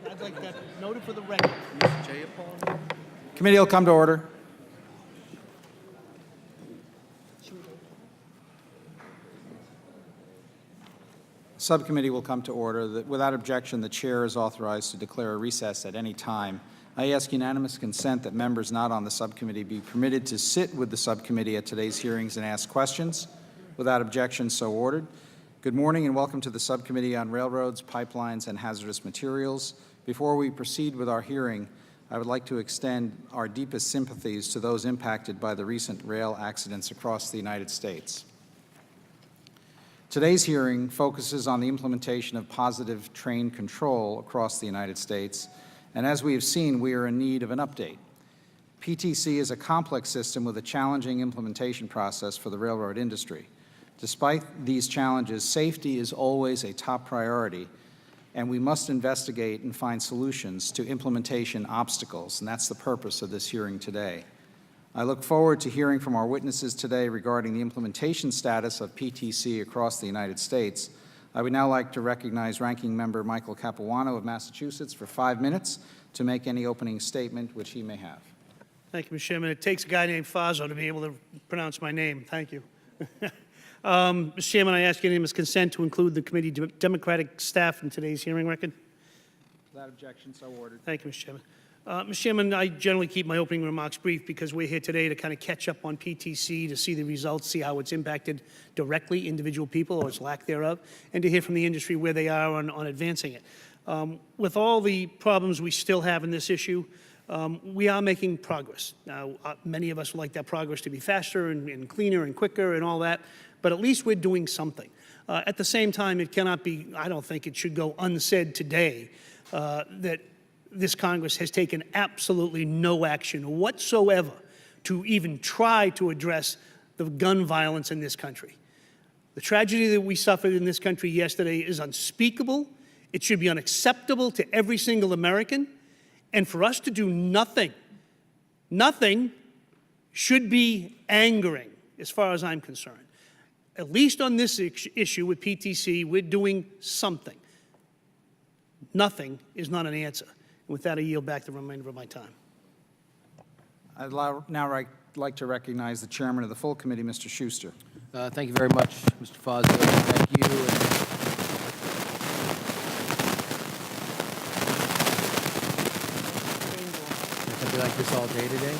I'd like that noted for the record. Committee will come to order. Subcommittee will come to order. Without objection, the chair is authorized to declare a recess at any time. I ask unanimous consent that members not on the subcommittee be permitted to sit with the subcommittee at today's hearings and ask questions. Without objection, so ordered. Good morning and welcome to the Subcommittee on Railroads, Pipelines, and Hazardous Materials. Before we proceed with our hearing, I would like to extend our deepest sympathies to those impacted by the recent rail accidents across the United States. Today's hearing focuses on the implementation of positive train control across the United States, and as we have seen, we are in need of an update. PTC is a complex system with a challenging implementation process for the railroad industry. Despite these challenges, safety is always a top priority, and we must investigate and find solutions to implementation obstacles, and that's the purpose of this hearing today. I look forward to hearing from our witnesses today regarding the implementation status of PTC across the United States. I would now like to recognize Ranking Member Michael Capuano of Massachusetts for 5 minutes to make any opening statement which he may have. Thank you, Mr. Chairman. It takes a guy named Fazo to be able to pronounce my name. Thank you. Mr. Chairman, I ask unanimous consent to include the committee Democratic staff in today's hearing record. Without objection, so ordered. Thank you, Mr. Chairman. Mr. Chairman, I generally keep my opening remarks brief because we're here today to kind of catch up on PTC, to see the results, see how it's impacted directly individual people or its lack thereof, and to hear from the industry where they are on advancing it. With all the problems we still have in this issue, we are making progress. Now, many of us would like that progress to be faster and cleaner and quicker and all that, but at least we're doing something. At the same time, it cannot be, I don't think it should go unsaid today that this Congress has taken absolutely no action whatsoever to even try to address the gun violence in this country. The tragedy that we suffered in this country yesterday is unspeakable. It should be unacceptable to every single American. And for us to do nothing should be angering as far as I'm concerned. At least on this issue with PTC, we're doing something. Nothing is not an answer. And with that, I yield back the remainder of my time. I'd now like to recognize the chairman of the full committee, Mr. Schuster. Thank you very much, Mr. Fazio. Thank you. It's going to be like this all day today.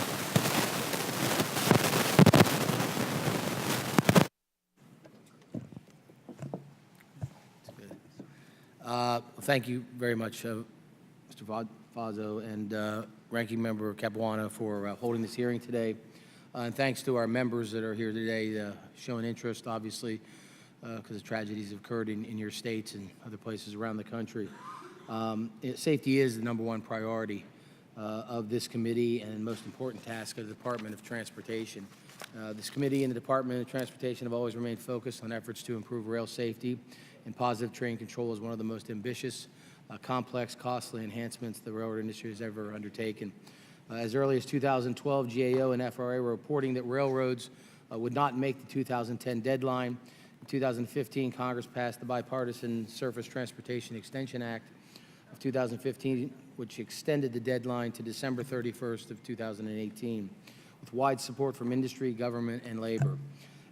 Thank you very much, Mr. Fazio and Ranking Member Capuano for holding this hearing today. And thanks to our members that are here today showing interest, obviously, because tragedies have occurred in your states and other places around the country. Safety is the #1 priority of this committee and most important task of the Department of Transportation. This committee and the Department of Transportation have always remained focused on efforts to improve rail safety, and positive train control is one of the most ambitious, complex, costly enhancements the railroad industry has ever undertaken. As early as 2012, GAO and FRA were reporting that railroads would not make the 2010 deadline. In 2015, Congress passed the Bipartisan Surface Transportation Extension Act of 2015, which extended the deadline to December 31st of 2018, with wide support from industry, government, and labor.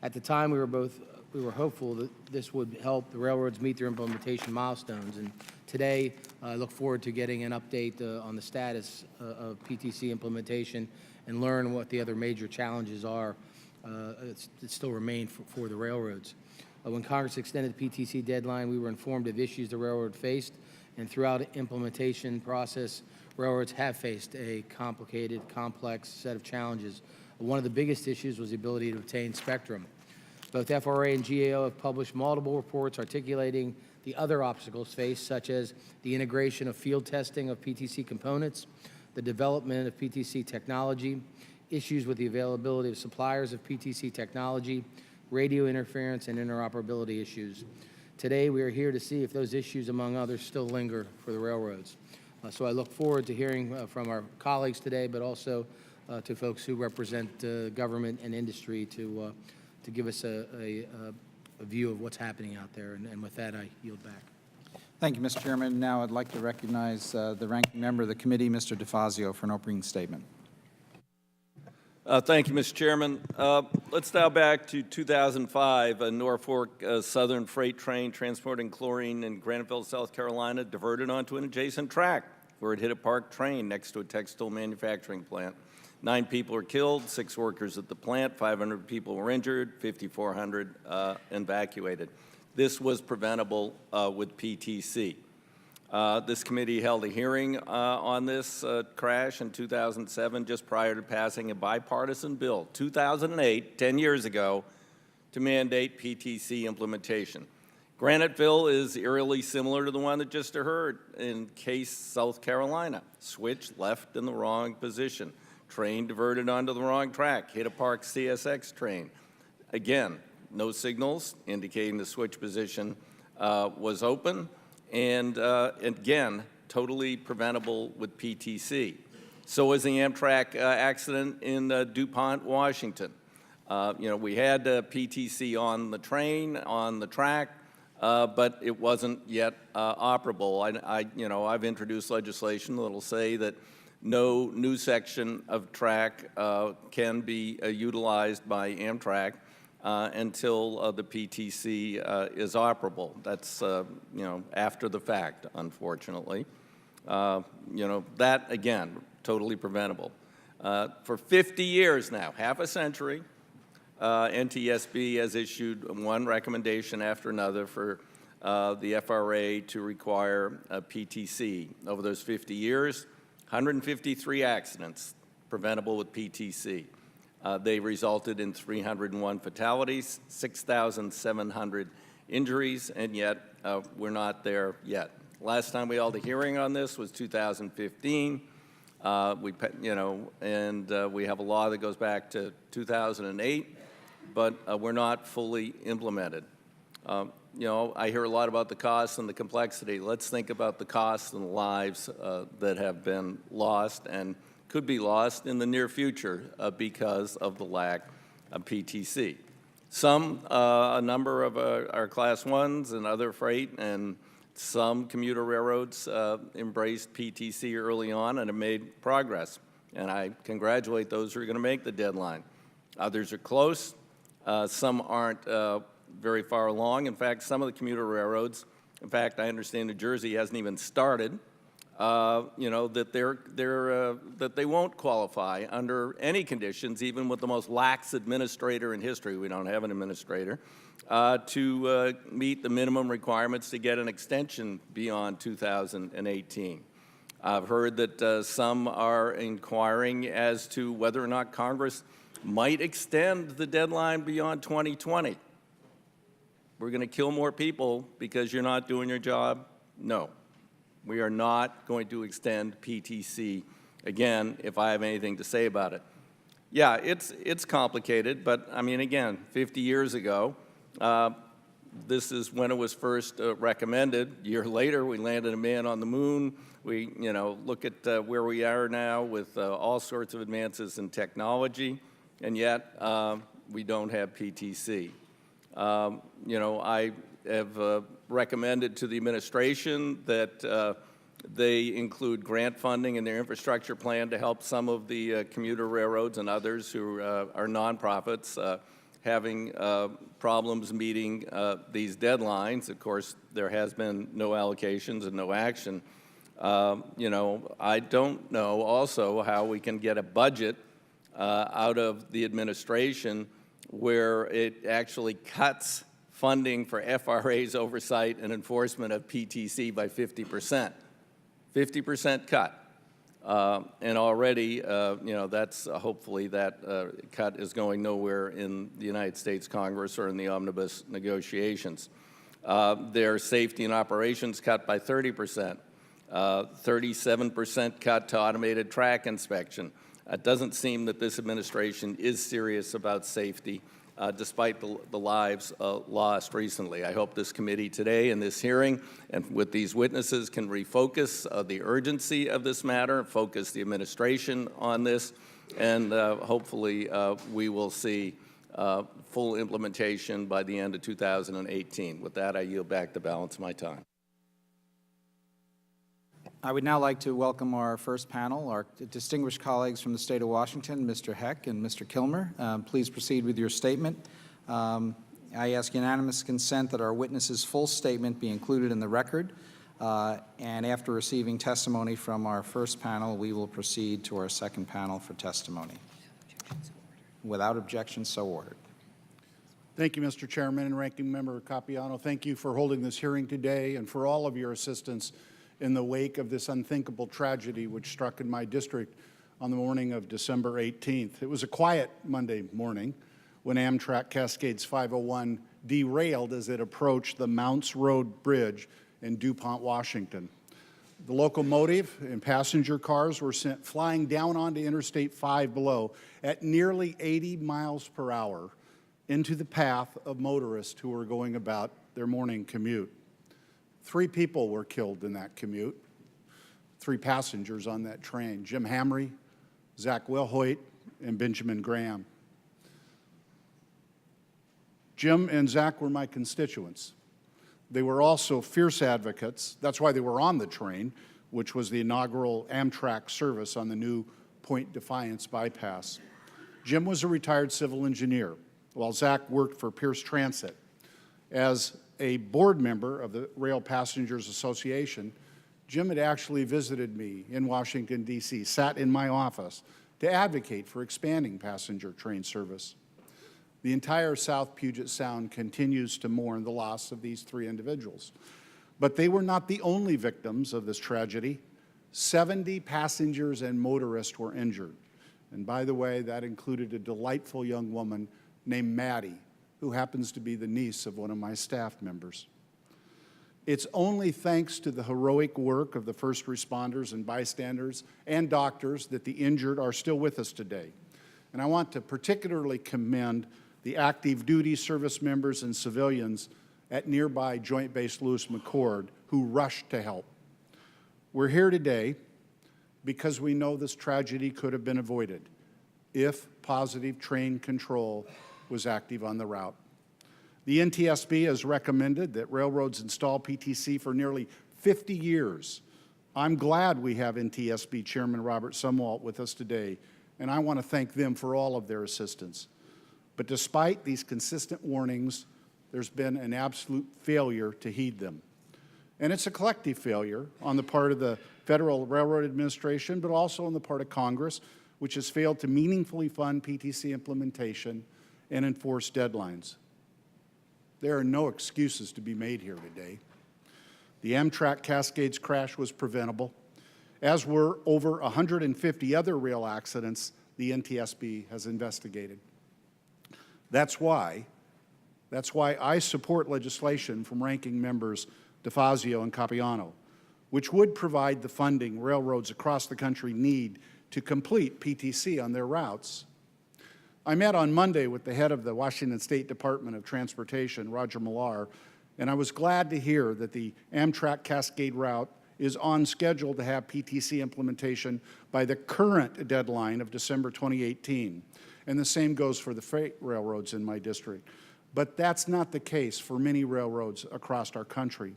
At the time, we were hopeful that this would help the railroads meet their implementation milestones. And today, I look forward to getting an update on the status of PTC implementation and learn what the other major challenges are that still remain for the railroads. When Congress extended the PTC deadline, we were informed of issues the railroad faced, and throughout the implementation process, railroads have faced a complicated, complex set of challenges. One of the biggest issues was the ability to obtain spectrum. Both FRA and GAO have published multiple reports articulating the other obstacles faced, such as the integration of field testing of PTC components, the development of PTC technology, issues with the availability of suppliers of PTC technology, radio interference, and interoperability issues. Today, we are here to see if those issues, among others, still linger for the railroads. So I look forward to hearing from our colleagues today, but also to folks who represent government and industry to give us a view of what's happening out there. And with that, I yield back. Thank you, Mr. Chairman. Now I'd like to recognize the ranking member of the committee, Mr. DeFazio, for an opening statement. Thank you, Mr. Chairman. Let's now back to 2005. A Norfolk Southern freight train transporting chlorine in Graniteville, South Carolina, diverted onto an adjacent track where it hit a parked train next to a textile manufacturing plant. 9 people were killed, 6 workers at the plant, 500 people were injured, 5,400 evacuated. This was preventable with PTC. This committee held a hearing on this crash in 2007, just prior to passing a bipartisan bill, 2008, 10 years ago, to mandate PTC implementation. Graniteville is eerily similar to the one that just occurred in Case, South Carolina. Switch left in the wrong position. Train diverted onto the wrong track, hit a parked CSX train. Again, no signals indicating the switch position was open, and again, totally preventable with PTC. So was the Amtrak accident in DuPont, Washington. We had PTC on the train, on the track, but it wasn't yet operable. I've introduced legislation that will say that no new section of track can be utilized by Amtrak until the PTC is operable. That's, after the fact, unfortunately. That, again, totally preventable. For 50 years now, half a century, NTSB has issued one recommendation after another for the FRA to require a PTC. Over those 50 years, 153 accidents preventable with PTC. They resulted in 301 fatalities, 6,700 injuries, and yet we're not there yet. Last time we held a hearing on this was 2015. We have a law that goes back to 2008, but we're not fully implemented. I hear a lot about the costs and the complexity. Let's think about the costs and the lives that have been lost and could be lost in the near future because of the lack of PTC. A number of our Class 1s and other freight and some commuter railroads embraced PTC early on and have made progress. And I congratulate those who are going to make the deadline. Others are close. Some aren't very far along. In fact, some of the commuter railroads, in fact, I understand New Jersey hasn't even started, that they won't qualify under any conditions, even with the most lax administrator in history. We don't have an administrator, to meet the minimum requirements to get an extension beyond 2018. I've heard that some are inquiring as to whether or not Congress might extend the deadline beyond 2020. We're going to kill more people because you're not doing your job? No. We are not going to extend PTC again if I have anything to say about it. Yeah, it's complicated, but I mean, again, 50 years ago, this is when it was first recommended. A year later, we landed a man on the moon. We, look at where we are now with all sorts of advances in technology, and yet we don't have PTC. I have recommended to the administration that they include grant funding in their infrastructure plan to help some of the commuter railroads and others who are nonprofits having problems meeting these deadlines. Of course, there has been no allocations and no action. I don't know also how we can get a budget out of the administration where it actually cuts funding for FRA's oversight and enforcement of PTC by 50%. 50% cut. And already, that's hopefully that cut is going nowhere in the United States Congress or in the omnibus negotiations. Their safety and operations cut by 30%. 37% cut to automated track inspection. It doesn't seem that this administration is serious about safety, despite the lives lost recently. I hope this committee today in this hearing and with these witnesses can refocus the urgency of this matter, focus the administration on this, and hopefully we will see full implementation by the end of 2018. With that, I yield back the balance of my time. I would now like to welcome our first panel, our distinguished colleagues from the state of Washington, Mr. Heck and Mr. Kilmer. Please proceed with your statement. I ask unanimous consent that our witnesses' full statement be included in the record. And after receiving testimony from our first panel, we will proceed to our second panel for testimony. Without objection, so ordered. Thank you, Mr. Chairman and Ranking Member Capiano. Thank you for holding this hearing today and for all of your assistance in the wake of this unthinkable tragedy which struck in my district on the morning of December 18th. It was a quiet Monday morning when Amtrak Cascades 501 derailed as it approached the Mounts Road Bridge in DuPont, Washington. The locomotive and passenger cars were sent flying down onto Interstate 5 below at nearly 80 miles per hour into the path of motorists who were going about their morning commute. 3 people were killed in that commute, 3 passengers on that train: Jim Hamry, Zach Wilhoit, and Benjamin Graham. Jim and Zach were my constituents. They were also fierce advocates. That's why they were on the train, which was the inaugural Amtrak service on the new Point Defiance bypass. Jim was a retired civil engineer, while Zach worked for Pierce Transit. As a board member of the Rail Passengers Association, Jim had actually visited me in Washington, D.C., sat in my office to advocate for expanding passenger train service. The entire South Puget Sound continues to mourn the loss of these 3 individuals. But they were not the only victims of this tragedy. 70 passengers and motorists were injured. And by the way, that included a delightful young woman named Maddie, who happens to be the niece of one of my staff members. It's only thanks to the heroic work of the first responders and bystanders and doctors that the injured are still with us today. And I want to particularly commend the active duty service members and civilians at nearby Joint Base Lewis McChord who rushed to help. We're here today because we know this tragedy could have been avoided if positive train control was active on the route. The NTSB has recommended that railroads install PTC for nearly 50 years. I'm glad we have NTSB Chairman Robert Sumwalt with us today, and I want to thank them for all of their assistance. But despite these consistent warnings, there's been an absolute failure to heed them. And it's a collective failure on the part of the Federal Railroad Administration, but also on the part of Congress, which has failed to meaningfully fund PTC implementation and enforce deadlines. There are no excuses to be made here today. The Amtrak Cascades crash was preventable, as were over 150 other rail accidents the NTSB has investigated. That's why I support legislation from Ranking Members DeFazio and Capiano, which would provide the funding railroads across the country need to complete PTC on their routes. I met on Monday with the head of the Washington State Department of Transportation, Roger Millar, and I was glad to hear that the Amtrak Cascade route is on schedule to have PTC implementation by the current deadline of December 2018. And the same goes for the freight railroads in my district. But that's not the case for many railroads across our country.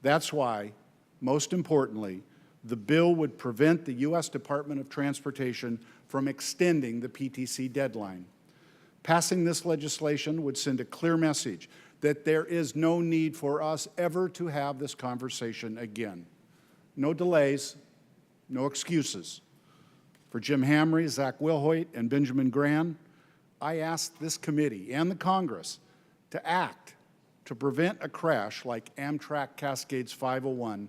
That's why, most importantly, the bill would prevent the U.S. Department of Transportation from extending the PTC deadline. Passing this legislation would send a clear message that there is no need for us ever to have this conversation again. No delays, no excuses. For Jim Hamry, Zach Wilhoit, and Benjamin Graham, I ask this committee and the Congress to act to prevent a crash like Amtrak Cascades 501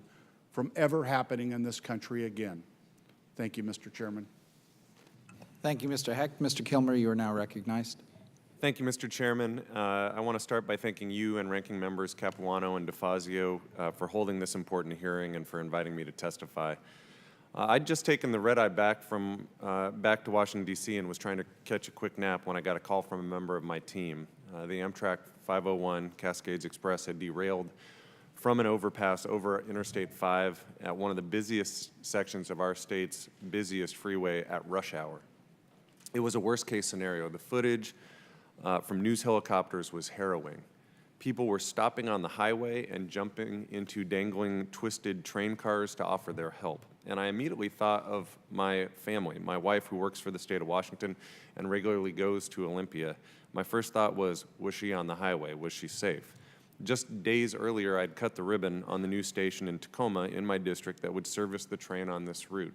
from ever happening in this country again. Thank you, Mr. Chairman. Thank you, Mr. Heck. Mr. Kilmer, you are now recognized. Thank you, Mr. Chairman. I want to start by thanking you and Ranking Members Capuano and DeFazio for holding this important hearing and for inviting me to testify. I'd just taken the red-eye back to Washington, D.C. and was trying to catch a quick nap when I got a call from a member of my team. The Amtrak 501 Cascades Express had derailed from an overpass over Interstate 5 at one of the busiest sections of our state's busiest freeway at rush hour. It was a worst-case scenario. The footage from news helicopters was harrowing. People were stopping on the highway and jumping into dangling, twisted train cars to offer their help. And I immediately thought of my family, my wife who works for the state of Washington and regularly goes to Olympia. My first thought was she on the highway? Was she safe? Just days earlier, I'd cut the ribbon on the new station in Tacoma in my district that would service the train on this route.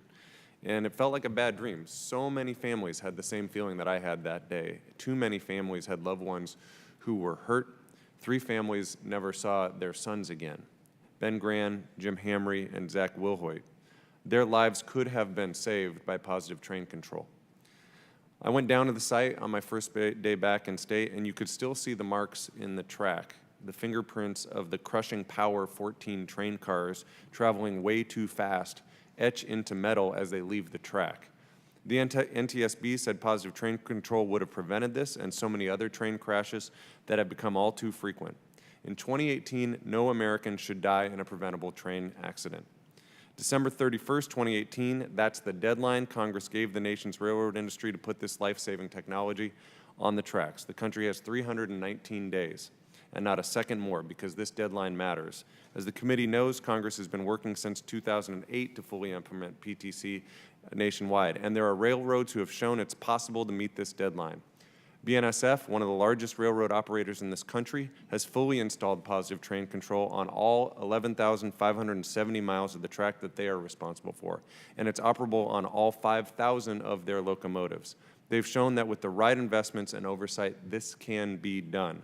And it felt like a bad dream. So many families had the same feeling that I had that day. Too many families had loved ones who were hurt. 3 families never saw their sons again: Ben Gran, Jim Hamry, and Zach Wilhoit. Their lives could have been saved by positive train control. I went down to the site on my first day back in state, and you could still see the marks in the track, the fingerprints of the crushing power 14 train cars traveling way too fast etch into metal as they leave the track. The NTSB said positive train control would have prevented this and so many other train crashes that have become all too frequent. In 2018, no American should die in a preventable train accident. December 31st, 2018, that's the deadline Congress gave the nation's railroad industry to put this life-saving technology on the tracks. The country has 319 days. And not a second more, because this deadline matters. As the committee knows, Congress has been working since 2008 to fully implement PTC nationwide, and there are railroads who have shown it's possible to meet this deadline. BNSF, one of the largest railroad operators in this country, has fully installed positive train control on all 11,570 miles of the track that they are responsible for, and it's operable on all 5,000 of their locomotives. They've shown that with the right investments and oversight, this can be done.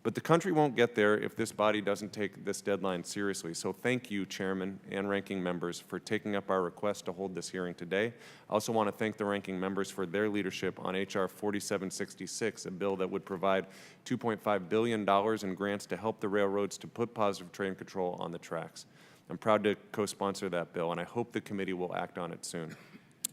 But the country won't get there if this body doesn't take this deadline seriously. So thank you, Chairman and ranking members, for taking up our request to hold this hearing today. I also want to thank the ranking members for their leadership on H.R. 4766, a bill that would provide $2.5 billion in grants to help the railroads to put positive train control on the tracks. I'm proud to co-sponsor that bill, and I hope the committee will act on it soon.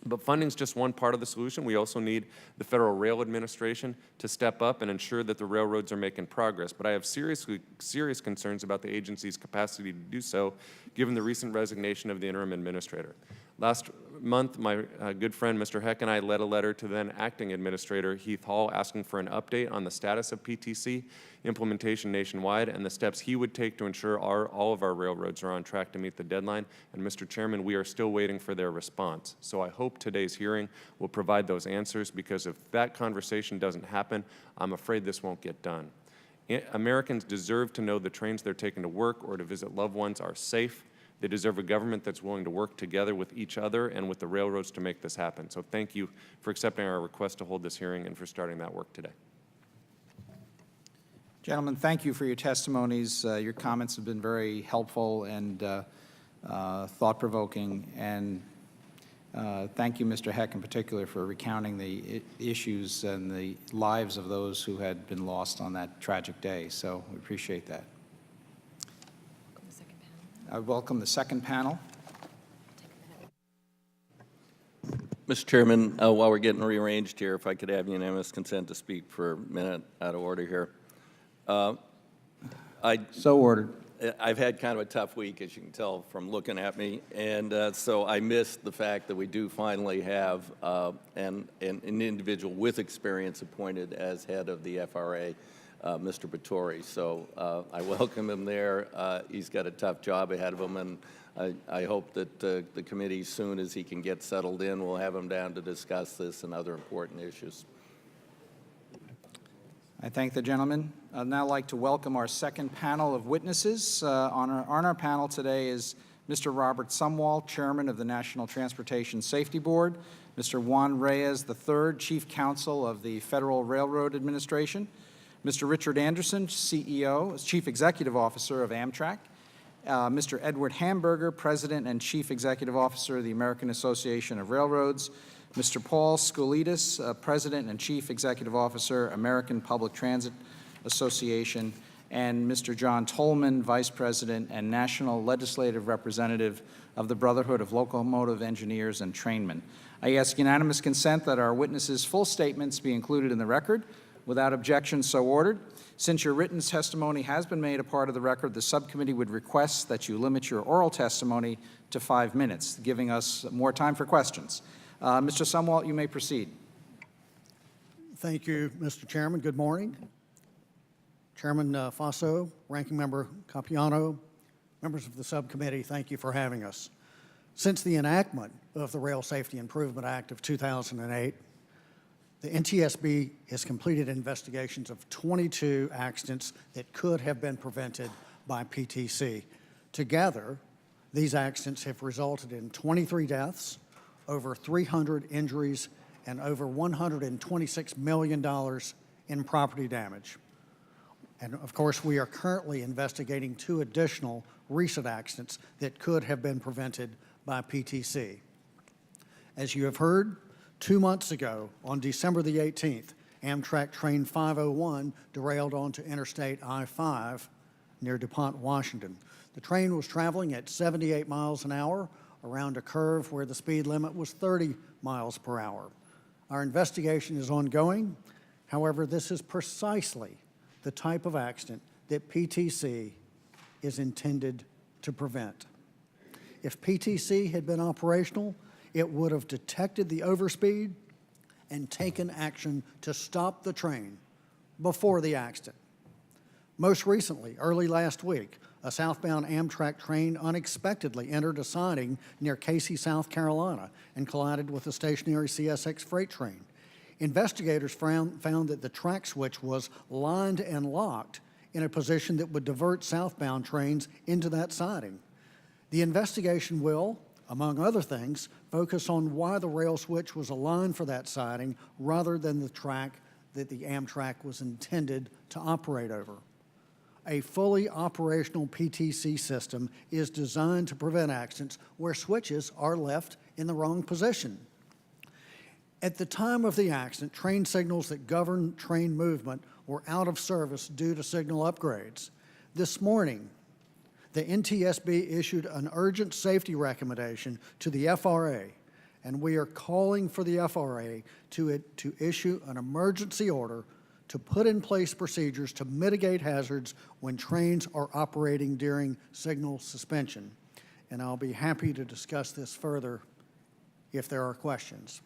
But funding is just one part of the solution. We also need the Federal Rail Administration to step up and ensure that the railroads are making progress. But I have serious concerns about the agency's capacity to do so, given the recent resignation of the interim administrator. Last month, my good friend, Mr. Heck, and I led a letter to then acting administrator Heath Hall asking for an update on the status of PTC implementation nationwide and the steps he would take to ensure all of our railroads are on track to meet the deadline. And Mr. Chairman, we are still waiting for their response. So I hope today's hearing will provide those answers, because if that conversation doesn't happen, I'm afraid this won't get done. Americans deserve to know the trains they're taking to work or to visit loved ones are safe. They deserve a government that's willing to work together with each other and with the railroads to make this happen. So thank you for accepting our request to hold this hearing and for starting that work today. Gentlemen, thank you for your testimonies. Your comments have been very helpful and thought-provoking. And thank you, Mr. Heck, in particular, for recounting the issues and the lives of those who had been lost on that tragic day. So we appreciate that. I welcome the second panel. Mr. Chairman, while we're getting rearranged here, if I could have unanimous consent to speak for a minute out of order here. So ordered. I've had kind of a tough week, as you can tell from looking at me, and so I missed the fact that we do finally have an individual with experience appointed as head of the FRA, Mr. Batory. So I welcome him there. He's got a tough job ahead of him, and I hope that the committee, soon as he can get settled in, will have him down to discuss this and other important issues. I thank the gentleman. I'd now like to welcome our second panel of witnesses. On our panel today is Mr. Robert Sumwalt, Chairman of the National Transportation Safety Board, Mr. Juan Reyes III, Chief Counsel of the Federal Railroad Administration, Mr. Richard Anderson, CEO, Chief Executive Officer of Amtrak, Mr. Edward Hamburger, President and Chief Executive Officer of the American Association of Railroads, Mr. Paul Skoulidis, President and Chief Executive Officer, American Public Transit Association, and Mr. John Tolman, Vice President and National Legislative Representative of the Brotherhood of Locomotive Engineers and Trainmen. I ask unanimous consent that our witnesses' full statements be included in the record. Without objection, so ordered. Since your written testimony has been made a part of the record, the subcommittee would request that you limit your oral testimony to 5 minutes, giving us more time for questions. Mr. Sumwalt, you may proceed. Thank you, Mr. Chairman. Good morning. Chairman Faso, Ranking Member Capiano, members of the subcommittee, thank you for having us. Since the enactment of the Rail Safety Improvement Act of 2008, the NTSB has completed investigations of 22 accidents that could have been prevented by PTC. Together, these accidents have resulted in 23 deaths, over 300 injuries, and over $126 million in property damage. And of course, we are currently investigating 2 additional recent accidents that could have been prevented by PTC. As you have heard, 2 months ago, on December the 18th, Amtrak train 501 derailed onto Interstate I-5 near DuPont, Washington. The train was traveling at 78 miles an hour around a curve where the speed limit was 30 miles per hour. Our investigation is ongoing. However, this is precisely the type of accident that PTC is intended to prevent. If PTC had been operational, it would have detected the overspeed and taken action to stop the train before the accident. Most recently, early last week, a southbound Amtrak train unexpectedly entered a siding near Casey, South Carolina, and collided with a stationary CSX freight train. Investigators found that the track switch was lined and locked in a position that would divert southbound trains into that siding. The investigation will, among other things, focus on why the rail switch was aligned for that siding rather than the track that the Amtrak was intended to operate over. A fully operational PTC system is designed to prevent accidents where switches are left in the wrong position. At the time of the accident, train signals that govern train movement were out of service due to signal upgrades. This morning, the NTSB issued an urgent safety recommendation to the FRA, and we are calling for the FRA to issue an emergency order to put in place procedures to mitigate hazards when trains are operating during signal suspension. And I'll be happy to discuss this further if there are questions.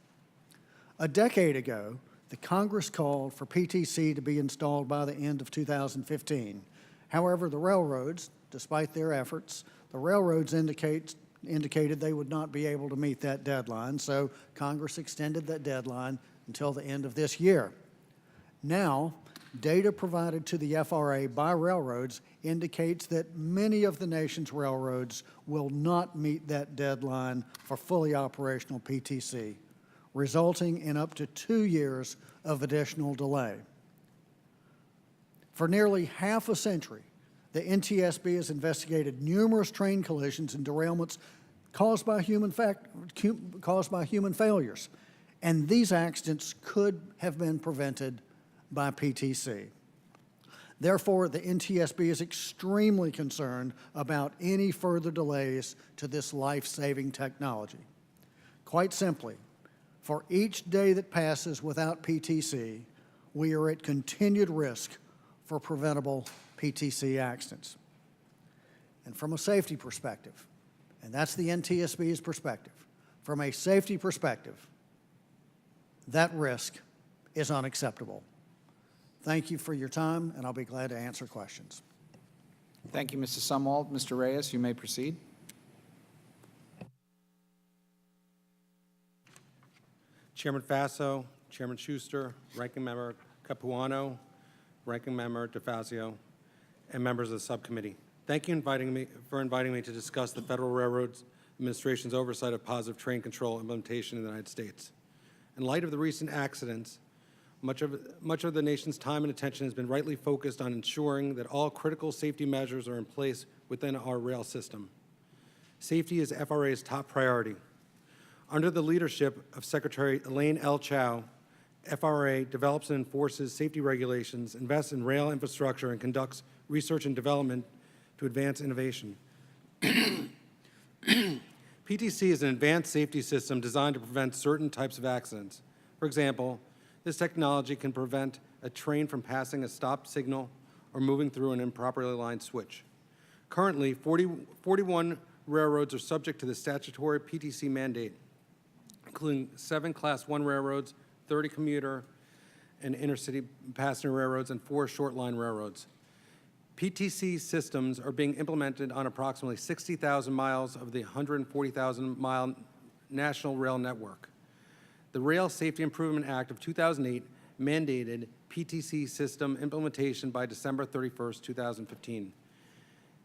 A decade ago, the Congress called for PTC to be installed by the end of 2015. However, the railroads, despite their efforts, the railroads indicated they would not be able to meet that deadline, so Congress extended that deadline until the end of this year. Now, data provided to the FRA by railroads indicates that many of the nation's railroads will not meet that deadline for fully operational PTC, resulting in up to 2 years of additional delay. For nearly half a century, the NTSB has investigated numerous train collisions and derailments caused by human failures, and these accidents could have been prevented by PTC. Therefore, the NTSB is extremely concerned about any further delays to this life-saving technology. Quite simply, for each day that passes without PTC, we are at continued risk for preventable PTC accidents. And from a safety perspective, and that's the NTSB's perspective, from a safety perspective, that risk is unacceptable. Thank you for your time, and I'll be glad to answer questions. Thank you, Mr. Sumwalt. Mr. Reyes, you may proceed. Chairman Faso, Chairman Schuster, Ranking Member Capuano, Ranking Member DeFazio, and members of the subcommittee. Thank you for inviting me to discuss the Federal Railroad Administration's oversight of positive train control implementation in the United States. In light of the recent accidents, much of the nation's time and attention has been rightly focused on ensuring that all critical safety measures are in place within our rail system. Safety is FRA's top priority. Under the leadership of Secretary Elaine L. Chao, FRA develops and enforces safety regulations, invests in rail infrastructure, and conducts research and development to advance innovation. PTC is an advanced safety system designed to prevent certain types of accidents. For example, this technology can prevent a train from passing a stop signal or moving through an improperly aligned switch. Currently, 41 railroads are subject to the statutory PTC mandate, including 7 Class 1 railroads, 30 commuter and intercity passenger railroads, and 4 short line railroads. PTC systems are being implemented on approximately 60,000 miles of the 140,000-mile national rail network. The Rail Safety Improvement Act of 2008 mandated PTC system implementation by December 31st, 2015.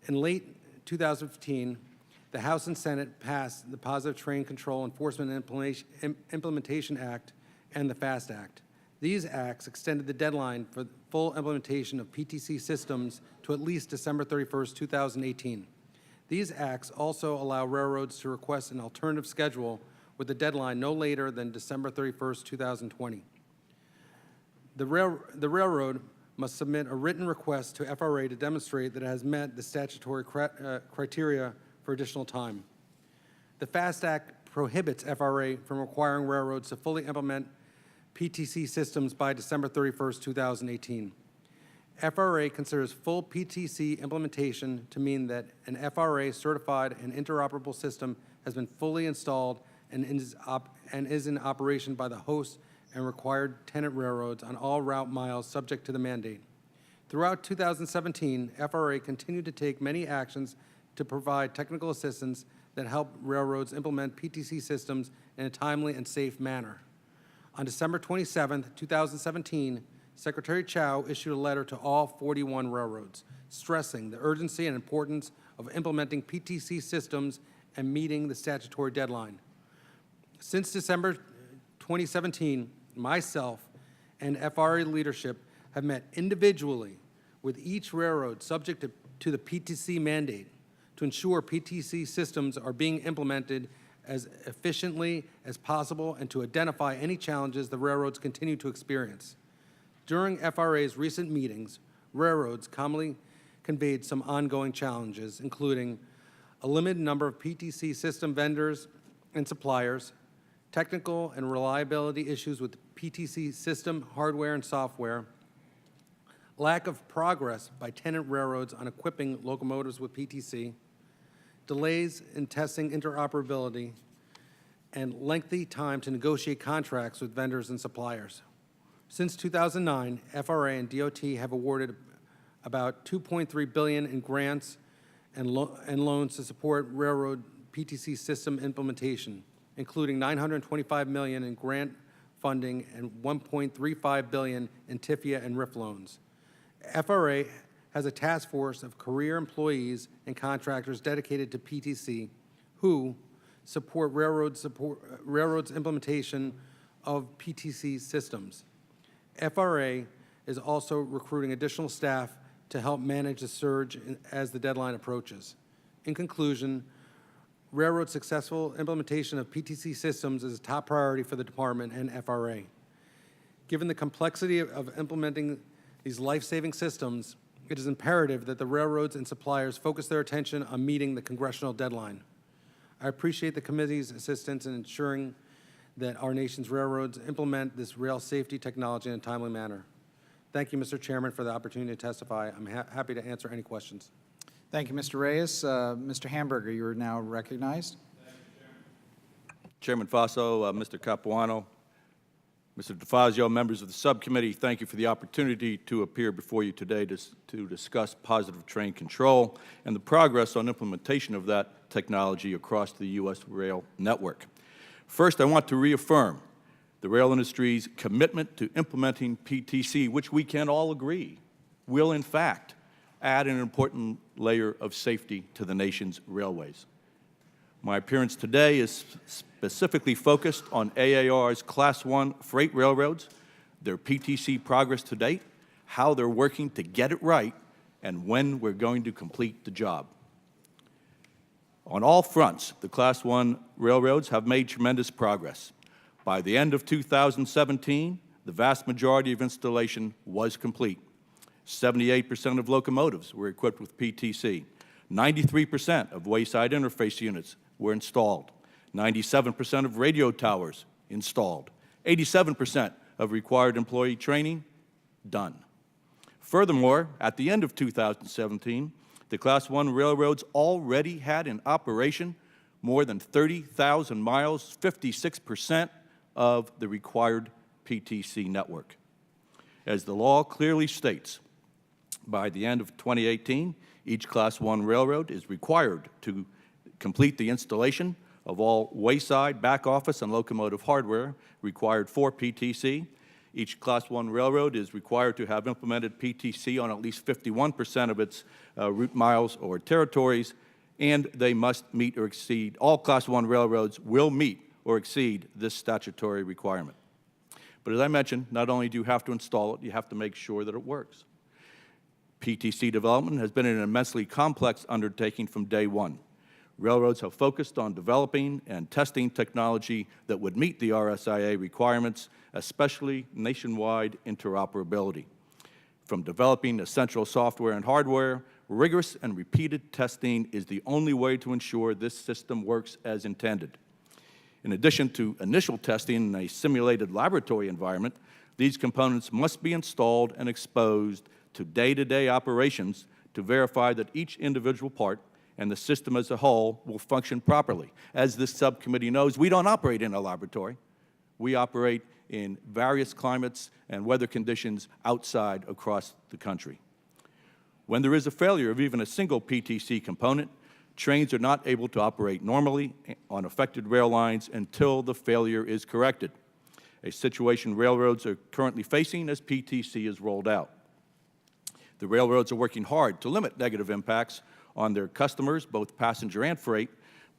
In late 2015, the House and Senate passed the Positive Train Control Enforcement and Implementation Act and the FAST Act. These acts extended the deadline for full implementation of PTC systems to at least December 31st, 2018. These acts also allow railroads to request an alternative schedule with a deadline no later than December 31st, 2020. The railroad must submit a written request to FRA to demonstrate that it has met the statutory criteria for additional time. The FAST Act prohibits FRA from requiring railroads to fully implement PTC systems by December 31st, 2018. FRA considers full PTC implementation to mean that an FRA certified and interoperable system has been fully installed and is in operation by the host and required tenant railroads on all route miles subject to the mandate. Throughout 2017, FRA continued to take many actions to provide technical assistance that help railroads implement PTC systems in a timely and safe manner. On December 27, 2017, Secretary Chow issued a letter to all 41 railroads, stressing the urgency and importance of implementing PTC systems and meeting the statutory deadline. Since December 2017, myself and FRA leadership have met individually with each railroad subject to the PTC mandate to ensure PTC systems are being implemented as efficiently as possible and to identify any challenges the railroads continue to experience. During FRA's recent meetings, railroads commonly conveyed some ongoing challenges, including a limited number of PTC system vendors and suppliers, technical and reliability issues with PTC system hardware and software, lack of progress by tenant railroads on equipping locomotives with PTC, delays in testing interoperability, and lengthy time to negotiate contracts with vendors and suppliers. Since 2009, FRA and DOT have awarded about $2.3 billion in grants and loans to support railroad PTC system implementation, including $925 million in grant funding and $1.35 billion in TIFIA and RIF loans. FRA has a task force of career employees and contractors dedicated to PTC who support railroads implementation of PTC systems. FRA is also recruiting additional staff to help manage the surge as the deadline approaches. In conclusion, railroad successful implementation of PTC systems is a top priority for the department and FRA. Given the complexity of implementing these life-saving systems, it is imperative that the railroads and suppliers focus their attention on meeting the congressional deadline. I appreciate the committee's assistance in ensuring that our nation's railroads implement this rail safety technology in a timely manner. Thank you, Mr. Chairman, for the opportunity to testify. I'm happy to answer any questions. Thank you, Mr. Reyes. Mr. Hamburger, you are now recognized. Chairman Faso, Mr. Capuano, Mr. DeFazio, members of the subcommittee, thank you for the opportunity to appear before you today to discuss positive train control and the progress on implementation of that technology across the U.S. rail network. First, I want to reaffirm the rail industry's commitment to implementing PTC, which we can all agree will, in fact, add an important layer of safety to the nation's railways. My appearance today is specifically focused on AAR's Class 1 freight railroads, their PTC progress to date, how they're working to get it right, and when we're going to complete the job. On all fronts, the Class 1 railroads have made tremendous progress. By the end of 2017, the vast majority of installation was complete. 78% of locomotives were equipped with PTC. 93% of wayside interface units were installed. 97% of radio towers installed. 87% of required employee training done. Furthermore, at the end of 2017, the Class 1 railroads already had in operation more than 30,000 miles, 56% of the required PTC network. As the law clearly states, By the end of 2018, each Class 1 railroad is required to complete the installation of all wayside, back office, and locomotive hardware required for PTC. Each Class 1 railroad is required to have implemented PTC on at least 51% of its route miles or territories, and they must meet or exceed, all Class 1 railroads will meet or exceed this statutory requirement. But as I mentioned, not only do you have to install it, you have to make sure that it works. PTC development has been an immensely complex undertaking from day one. Railroads have focused on developing and testing technology that would meet the RSIA requirements, especially nationwide interoperability. From developing essential software and hardware, rigorous and repeated testing is the only way to ensure this system works as intended. In addition to initial testing in a simulated laboratory environment, these components must be installed and exposed to day-to-day operations to verify that each individual part and the system as a whole will function properly. As this subcommittee knows, we don't operate in a laboratory. We operate in various climates and weather conditions outside across the country. When there is a failure of even a single PTC component, trains are not able to operate normally on affected rail lines until the failure is corrected, a situation railroads are currently facing as PTC is rolled out. The railroads are working hard to limit negative impacts on their customers, both passenger and freight,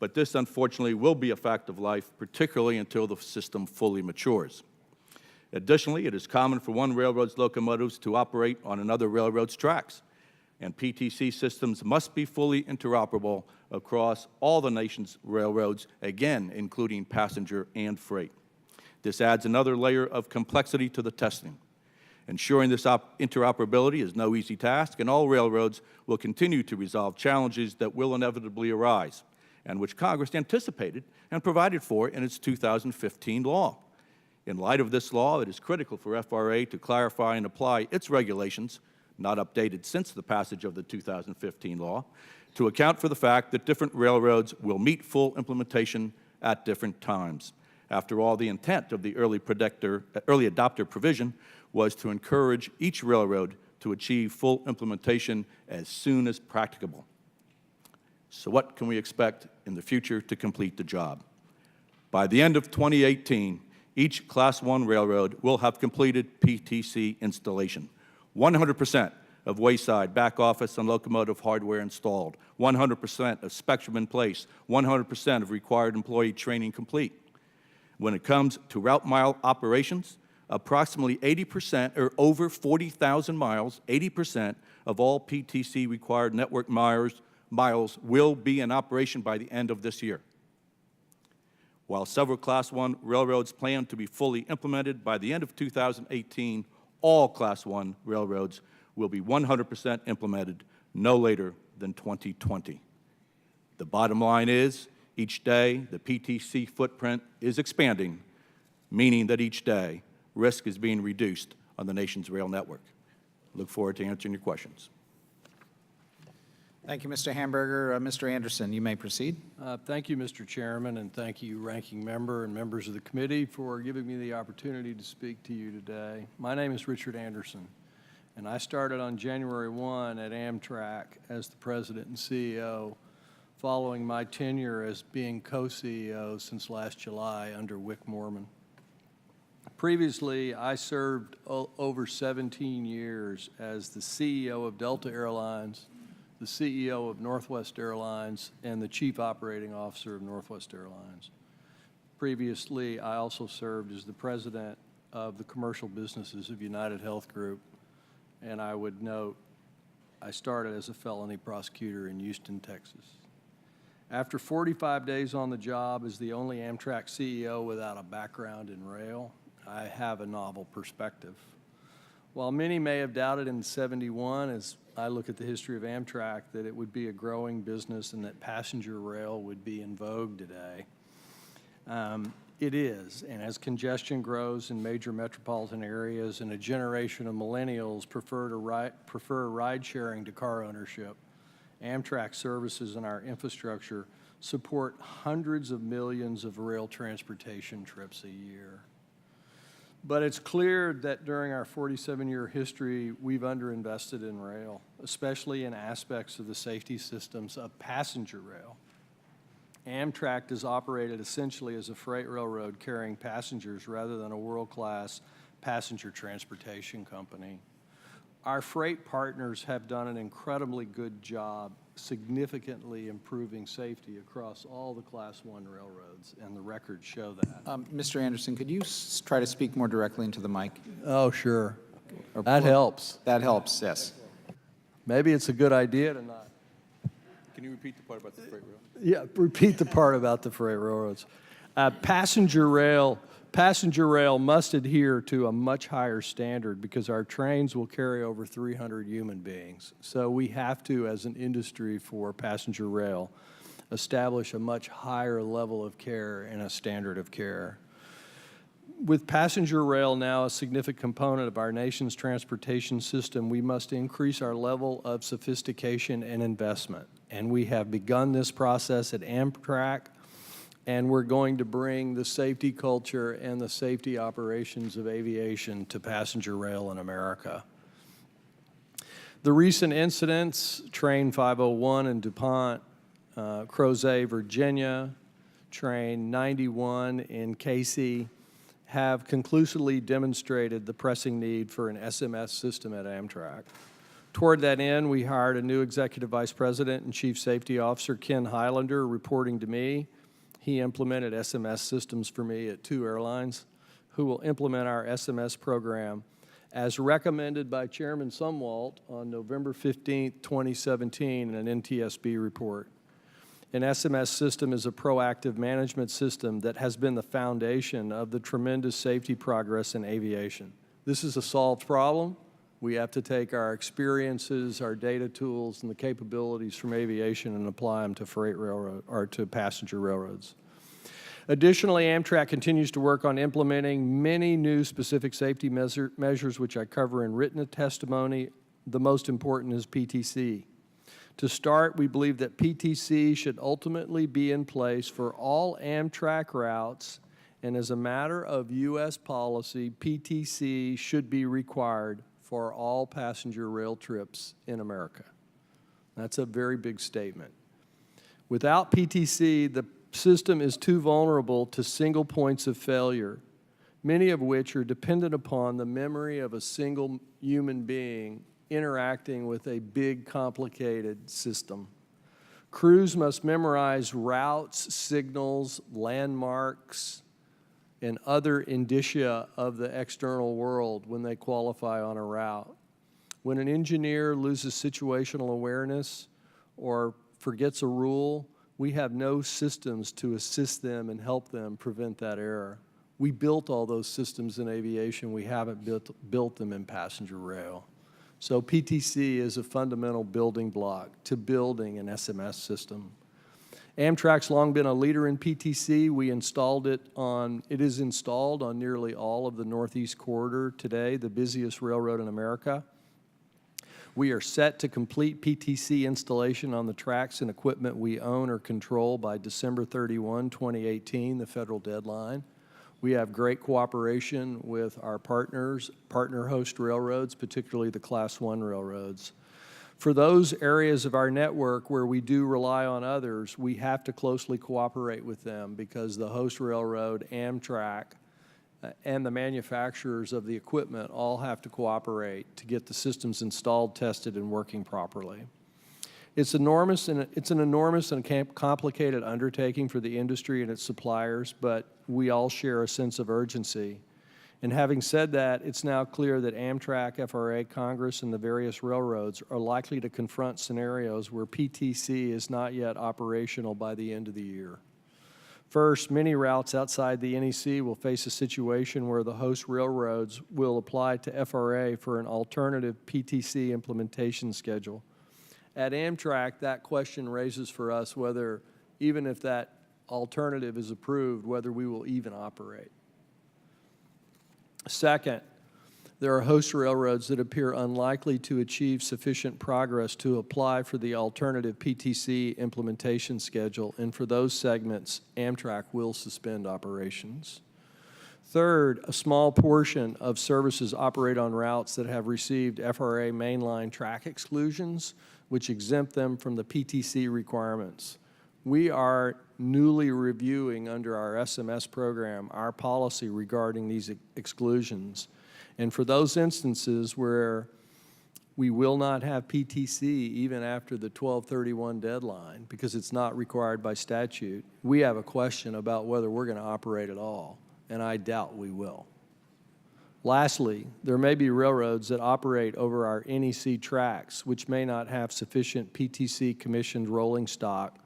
but this unfortunately will be a fact of life, particularly until the system fully matures. Additionally, it is common for one railroad's locomotives to operate on another railroad's tracks, and PTC systems must be fully interoperable across all the nation's railroads, again, including passenger and freight. This adds another layer of complexity to the testing. Ensuring this interoperability is no easy task, and all railroads will continue to resolve challenges that will inevitably arise, and which Congress anticipated and provided for in its 2015 law. In light of this law, it is critical for FRA to clarify and apply its regulations, not updated since the passage of the 2015 law, to account for the fact that different railroads will meet full implementation at different times. After all, the intent of the early adopter provision was to encourage each railroad to achieve full implementation as soon as practicable. So what can we expect in the future to complete the job? By the end of 2018, each Class 1 railroad will have completed PTC installation. 100% of wayside, back office, and locomotive hardware installed, 100% of spectrum in place, 100% of required employee training complete. When it comes to route mile operations, approximately 80%, or over 40,000 miles, 80% of all PTC required network miles will be in operation by the end of this year. While several Class 1 railroads plan to be fully implemented by the end of 2018, all Class 1 railroads will be 100% implemented no later than 2020. The bottom line is, each day the PTC footprint is expanding, meaning that each day risk is being reduced on the nation's rail network. Look forward to answering your questions. Thank you, Mr. Hamburger. Mr. Anderson, you may proceed. Thank you, Mr. Chairman, and thank you, Ranking Member and members of the committee, for giving me the opportunity to speak to you today. My name is Richard Anderson, and I started on January 1 at Amtrak as the President and CEO, following my tenure as being co-CEO since last July under Wick Moorman. Previously, I served over 17 years as the CEO of Delta Airlines, the CEO of Northwest Airlines, and the Chief Operating Officer of Northwest Airlines. Previously, I also served as the President of the Commercial Businesses of United Health Group, and I would note I started as a felony prosecutor in Houston, Texas. After 45 days on the job as the only Amtrak CEO without a background in rail, I have a novel perspective. While many may have doubted in '71, as I look at the history of Amtrak, that it would be a growing business and that passenger rail would be in vogue today, it is. And as congestion grows in major metropolitan areas and a generation of millennials prefer ride sharing to car ownership, Amtrak services and our infrastructure support hundreds of millions of rail transportation trips a year. But it's clear that during our 47-year history, we've underinvested in rail, especially in aspects of the safety systems of passenger rail. Amtrak is operated essentially as a freight railroad carrying passengers rather than a world-class passenger transportation company. Our freight partners have done an incredibly good job significantly improving safety across all the Class I railroads, and the records show that. Mr. Anderson, could you try to speak more directly into the mic? Oh, sure. That helps. That helps, yes. Maybe it's a good idea to not. Can you repeat the part about the freight rail? Yeah, repeat the part about the freight railroads. Passenger rail must adhere to a much higher standard because our trains will carry over 300 human beings. So we have to, as an industry for passenger rail, establish a much higher level of care and a standard of care. With passenger rail now a significant component of our nation's transportation system, we must increase our level of sophistication and investment. And we have begun this process at Amtrak, and we're going to bring the safety culture and the safety operations of aviation to passenger rail in America. The recent incidents, Train 501 in DuPont, Crozet, Virginia, Train 91 in Casey, have conclusively demonstrated the pressing need for an SMS system at Amtrak. Toward that end, we hired a new Executive Vice President and Chief Safety Officer, Ken Highlander, reporting to me. He implemented SMS systems for me at 2 airlines, who will implement our SMS program as recommended by Chairman Sumwalt on November 15, 2017 in an NTSB report. An SMS system is a proactive management system that has been the foundation of the tremendous safety progress in aviation. This is a solved problem. We have to take our experiences, our data tools, and the capabilities from aviation and apply them to freight railroad or to passenger railroads. Additionally, Amtrak continues to work on implementing many new specific safety measures, which I cover in written testimony. The most important is PTC. To start, we believe that PTC should ultimately be in place for all Amtrak routes, and as a matter of U.S. policy, PTC should be required for all passenger rail trips in America. That's a very big statement. Without PTC, the system is too vulnerable to single points of failure, many of which are dependent upon the memory of a single human being interacting with a big, complicated system. Crews must memorize routes, signals, landmarks, and other indicia of the external world when they qualify on a route. When an engineer loses situational awareness or forgets a rule, we have no systems to assist them and help them prevent that error. We built all those systems in aviation. We haven't built them in passenger rail. So PTC is a fundamental building block to building an SMS system. Amtrak's long been a leader in PTC. It is installed on nearly all of the Northeast Corridor today, the busiest railroad in America. We are set to complete PTC installation on the tracks and equipment we own or control by December 31, 2018, the federal deadline. We have great cooperation with our partners, partner host railroads, particularly the Class I railroads. For those areas of our network where we do rely on others, we have to closely cooperate with them because the host railroad, Amtrak, and the manufacturers of the equipment all have to cooperate to get the systems installed, tested, and working properly. It's an enormous and complicated undertaking for the industry and its suppliers, but we all share a sense of urgency. And having said that, it's now clear that Amtrak, FRA, Congress, and the various railroads are likely to confront scenarios where PTC is not yet operational by the end of the year. First, many routes outside the NEC will face a situation where the host railroads will apply to FRA for an alternative PTC implementation schedule. At Amtrak, that question raises for us whether, even if that alternative is approved, whether we will even operate. Second, there are host railroads that appear unlikely to achieve sufficient progress to apply for the alternative PTC implementation schedule, and for those segments, Amtrak will suspend operations. Third, a small portion of services operate on routes that have received FRA mainline track exclusions, which exempt them from the PTC requirements. We are newly reviewing under our SMS program our policy regarding these exclusions. And for those instances where we will not have PTC even after the 12/31 deadline because it's not required by statute, we have a question about whether we're going to operate at all, and I doubt we will. Lastly, there may be railroads that operate over our NEC tracks which may not have sufficient PTC commissioned rolling stock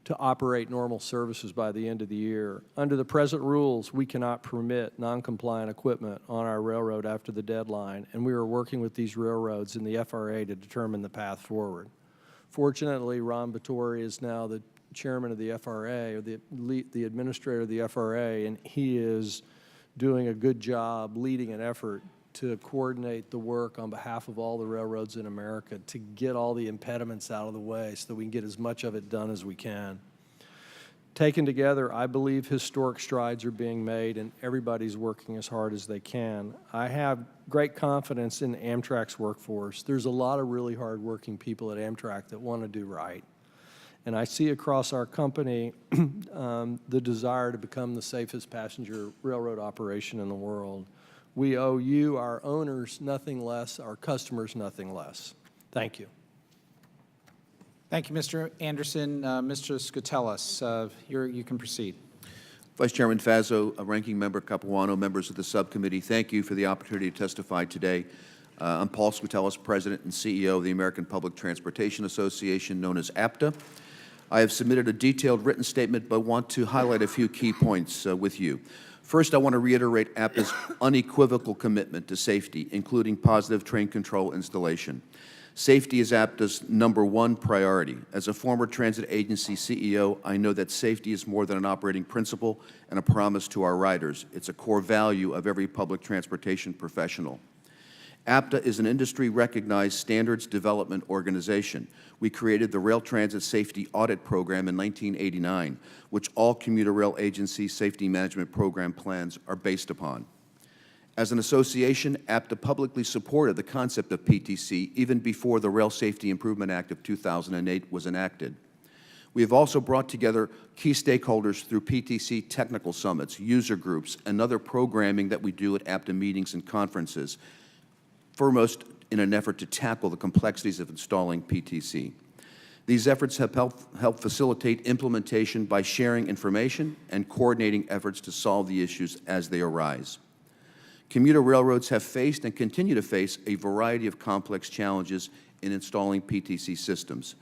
to operate normal services by the end of the year. Under the present rules, we cannot permit non-compliant equipment on our railroad after the deadline, and we are working with these railroads in the FRA to determine the path forward. Fortunately, Ron Vittori is now the chairman of the FRA, or the administrator of the FRA, and he is doing a good job leading an effort to coordinate the work on behalf of all the railroads in America to get all the impediments out of the way so that we can get as much of it done as we can. Taken together, I believe historic strides are being made and everybody's working as hard as they can. I have great confidence in Amtrak's workforce. There's a lot of really hard-working people at Amtrak that want to do right. And I see across our company the desire to become the safest passenger railroad operation in the world. We owe you, our owners, nothing less, our customers, nothing less. Thank you. Thank you, Mr. Anderson. Mr. Skoutelas, you can proceed. Vice Chairman Faso, Ranking Member Capuano, members of the subcommittee, thank you for the opportunity to testify today. I'm Paul Skoutelas, President and CEO of the American Public Transportation Association, known as APTA. I have submitted a detailed written statement, but want to highlight a few key points with you. First, I want to reiterate APTA's unequivocal commitment to safety, including positive train control installation. Safety is APTA's #1 priority. As a former transit agency CEO, I know that safety is more than an operating principle and a promise to our riders. It's a core value of every public transportation professional. APTA is an industry-recognized standards development organization. We created the Rail Transit Safety Audit Program in 1989, which all commuter rail agency safety management program plans are based upon. As an association, APTA publicly supported the concept of PTC even before the Rail Safety Improvement Act of 2008 was enacted. We have also brought together key stakeholders through PTC technical summits, user groups, and other programming that we do at APTA meetings and conferences, foremost in an effort to tackle the complexities of installing PTC. These efforts have helped facilitate implementation by sharing information and coordinating efforts to solve the issues as they arise. Commuter railroads have faced and continue to face a variety of complex challenges in installing PTC systems.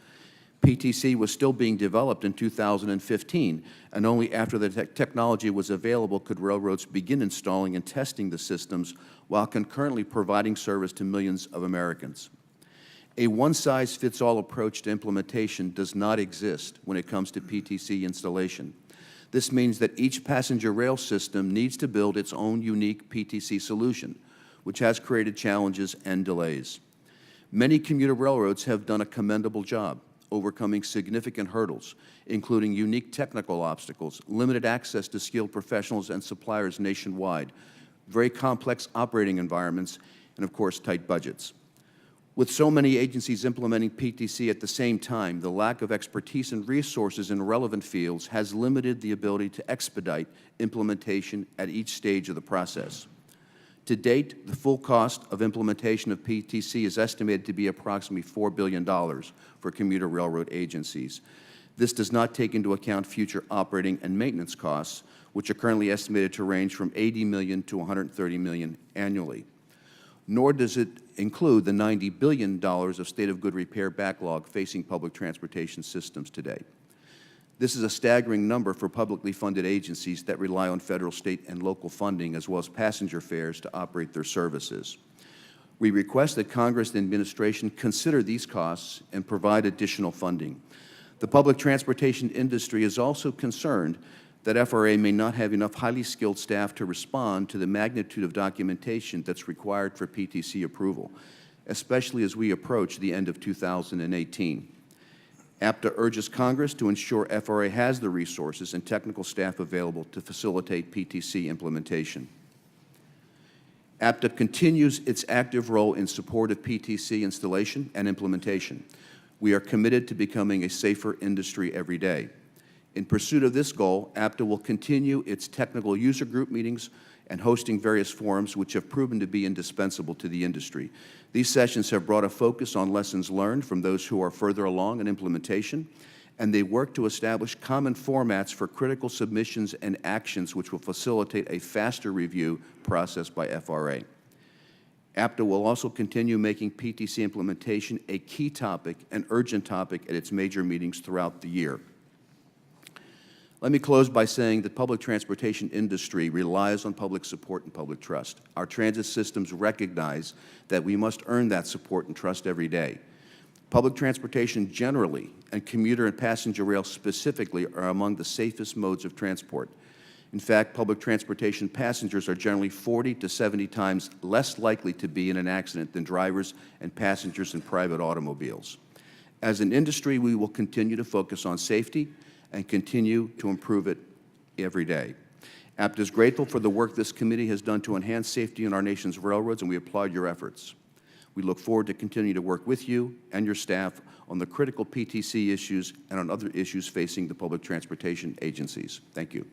PTC was still being developed in 2015, and only after the technology was available could railroads begin installing and testing the systems while concurrently providing service to millions of Americans. A one-size-fits-all approach to implementation does not exist when it comes to PTC installation. This means that each passenger rail system needs to build its own unique PTC solution, which has created challenges and delays. Many commuter railroads have done a commendable job, overcoming significant hurdles, including unique technical obstacles, limited access to skilled professionals and suppliers nationwide, very complex operating environments, and of course, tight budgets. With so many agencies implementing PTC at the same time, the lack of expertise and resources in relevant fields has limited the ability to expedite implementation at each stage of the process. To date, the full cost of implementation of PTC is estimated to be approximately $4 billion for commuter railroad agencies. This does not take into account future operating and maintenance costs, which are currently estimated to range from $80 million to $130 million annually. Nor does it include the $90 billion of state of good repair backlog facing public transportation systems today. This is a staggering number for publicly funded agencies that rely on federal, state, and local funding as well as passenger fares to operate their services. We request that Congress and administration consider these costs and provide additional funding. The public transportation industry is also concerned that FRA may not have enough highly skilled staff to respond to the magnitude of documentation that's required for PTC approval, especially as we approach the end of 2018. APTA urges Congress to ensure FRA has the resources and technical staff available to facilitate PTC implementation. APTA continues its active role in support of PTC installation and implementation. We are committed to becoming a safer industry every day. In pursuit of this goal, APTA will continue its technical user group meetings and hosting various forums which have proven to be indispensable to the industry. These sessions have brought a focus on lessons learned from those who are further along in implementation, and they work to establish common formats for critical submissions and actions which will facilitate a faster review process by FRA. APTA will also continue making PTC implementation a key topic, an urgent topic at its major meetings throughout the year. Let me close by saying the public transportation industry relies on public support and public trust. Our transit systems recognize that we must earn that support and trust every day. Public transportation generally, and commuter and passenger rail specifically, are among the safest modes of transport. In fact, public transportation passengers are generally 40 to 70 times less likely to be in an accident than drivers and passengers in private automobiles. As an industry, we will continue to focus on safety and continue to improve it every day. APTA is grateful for the work this committee has done to enhance safety in our nation's railroads, and we applaud your efforts. We look forward to continuing to work with you and your staff on the critical PTC issues and on other issues facing the public transportation agencies. Thank you.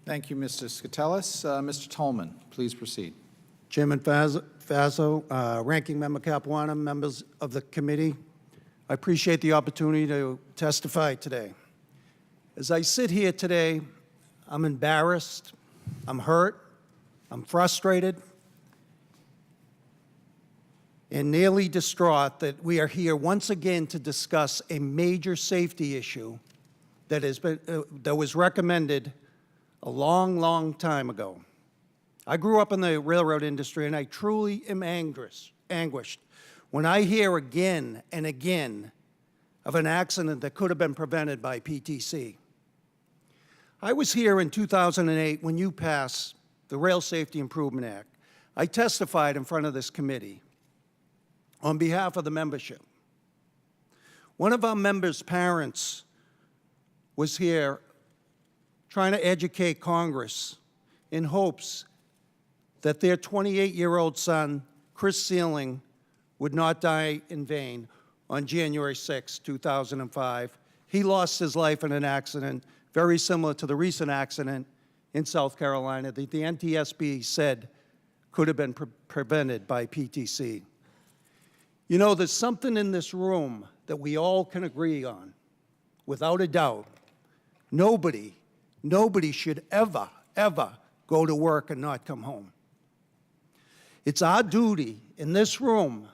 Thank you, Mr. Skoutelis. Mr. Tolman, please proceed. Chairman Faso, Ranking Member Capuano, members of the committee, I appreciate the opportunity to testify today. As I sit here today, I'm embarrassed, I'm hurt, I'm frustrated, and nearly distraught that we are here once again to discuss a major safety issue that was recommended a long, long time ago. I grew up in the railroad industry, and I truly am anguished when I hear again and again of an accident that could have been prevented by PTC. I was here in 2008 when you passed the Rail Safety Improvement Act. I testified in front of this committee on behalf of the membership. One of our members' parents was here trying to educate Congress in hopes that their 28-year-old son, Chris Sealing, would not die in vain on January 6, 2005. He lost his life in an accident very similar to the recent accident in South Carolina that the NTSB said could have been prevented by PTC. You know, there's something in this room that we all can agree on, without a doubt. Nobody should ever go to work and not come home. It's our duty in this room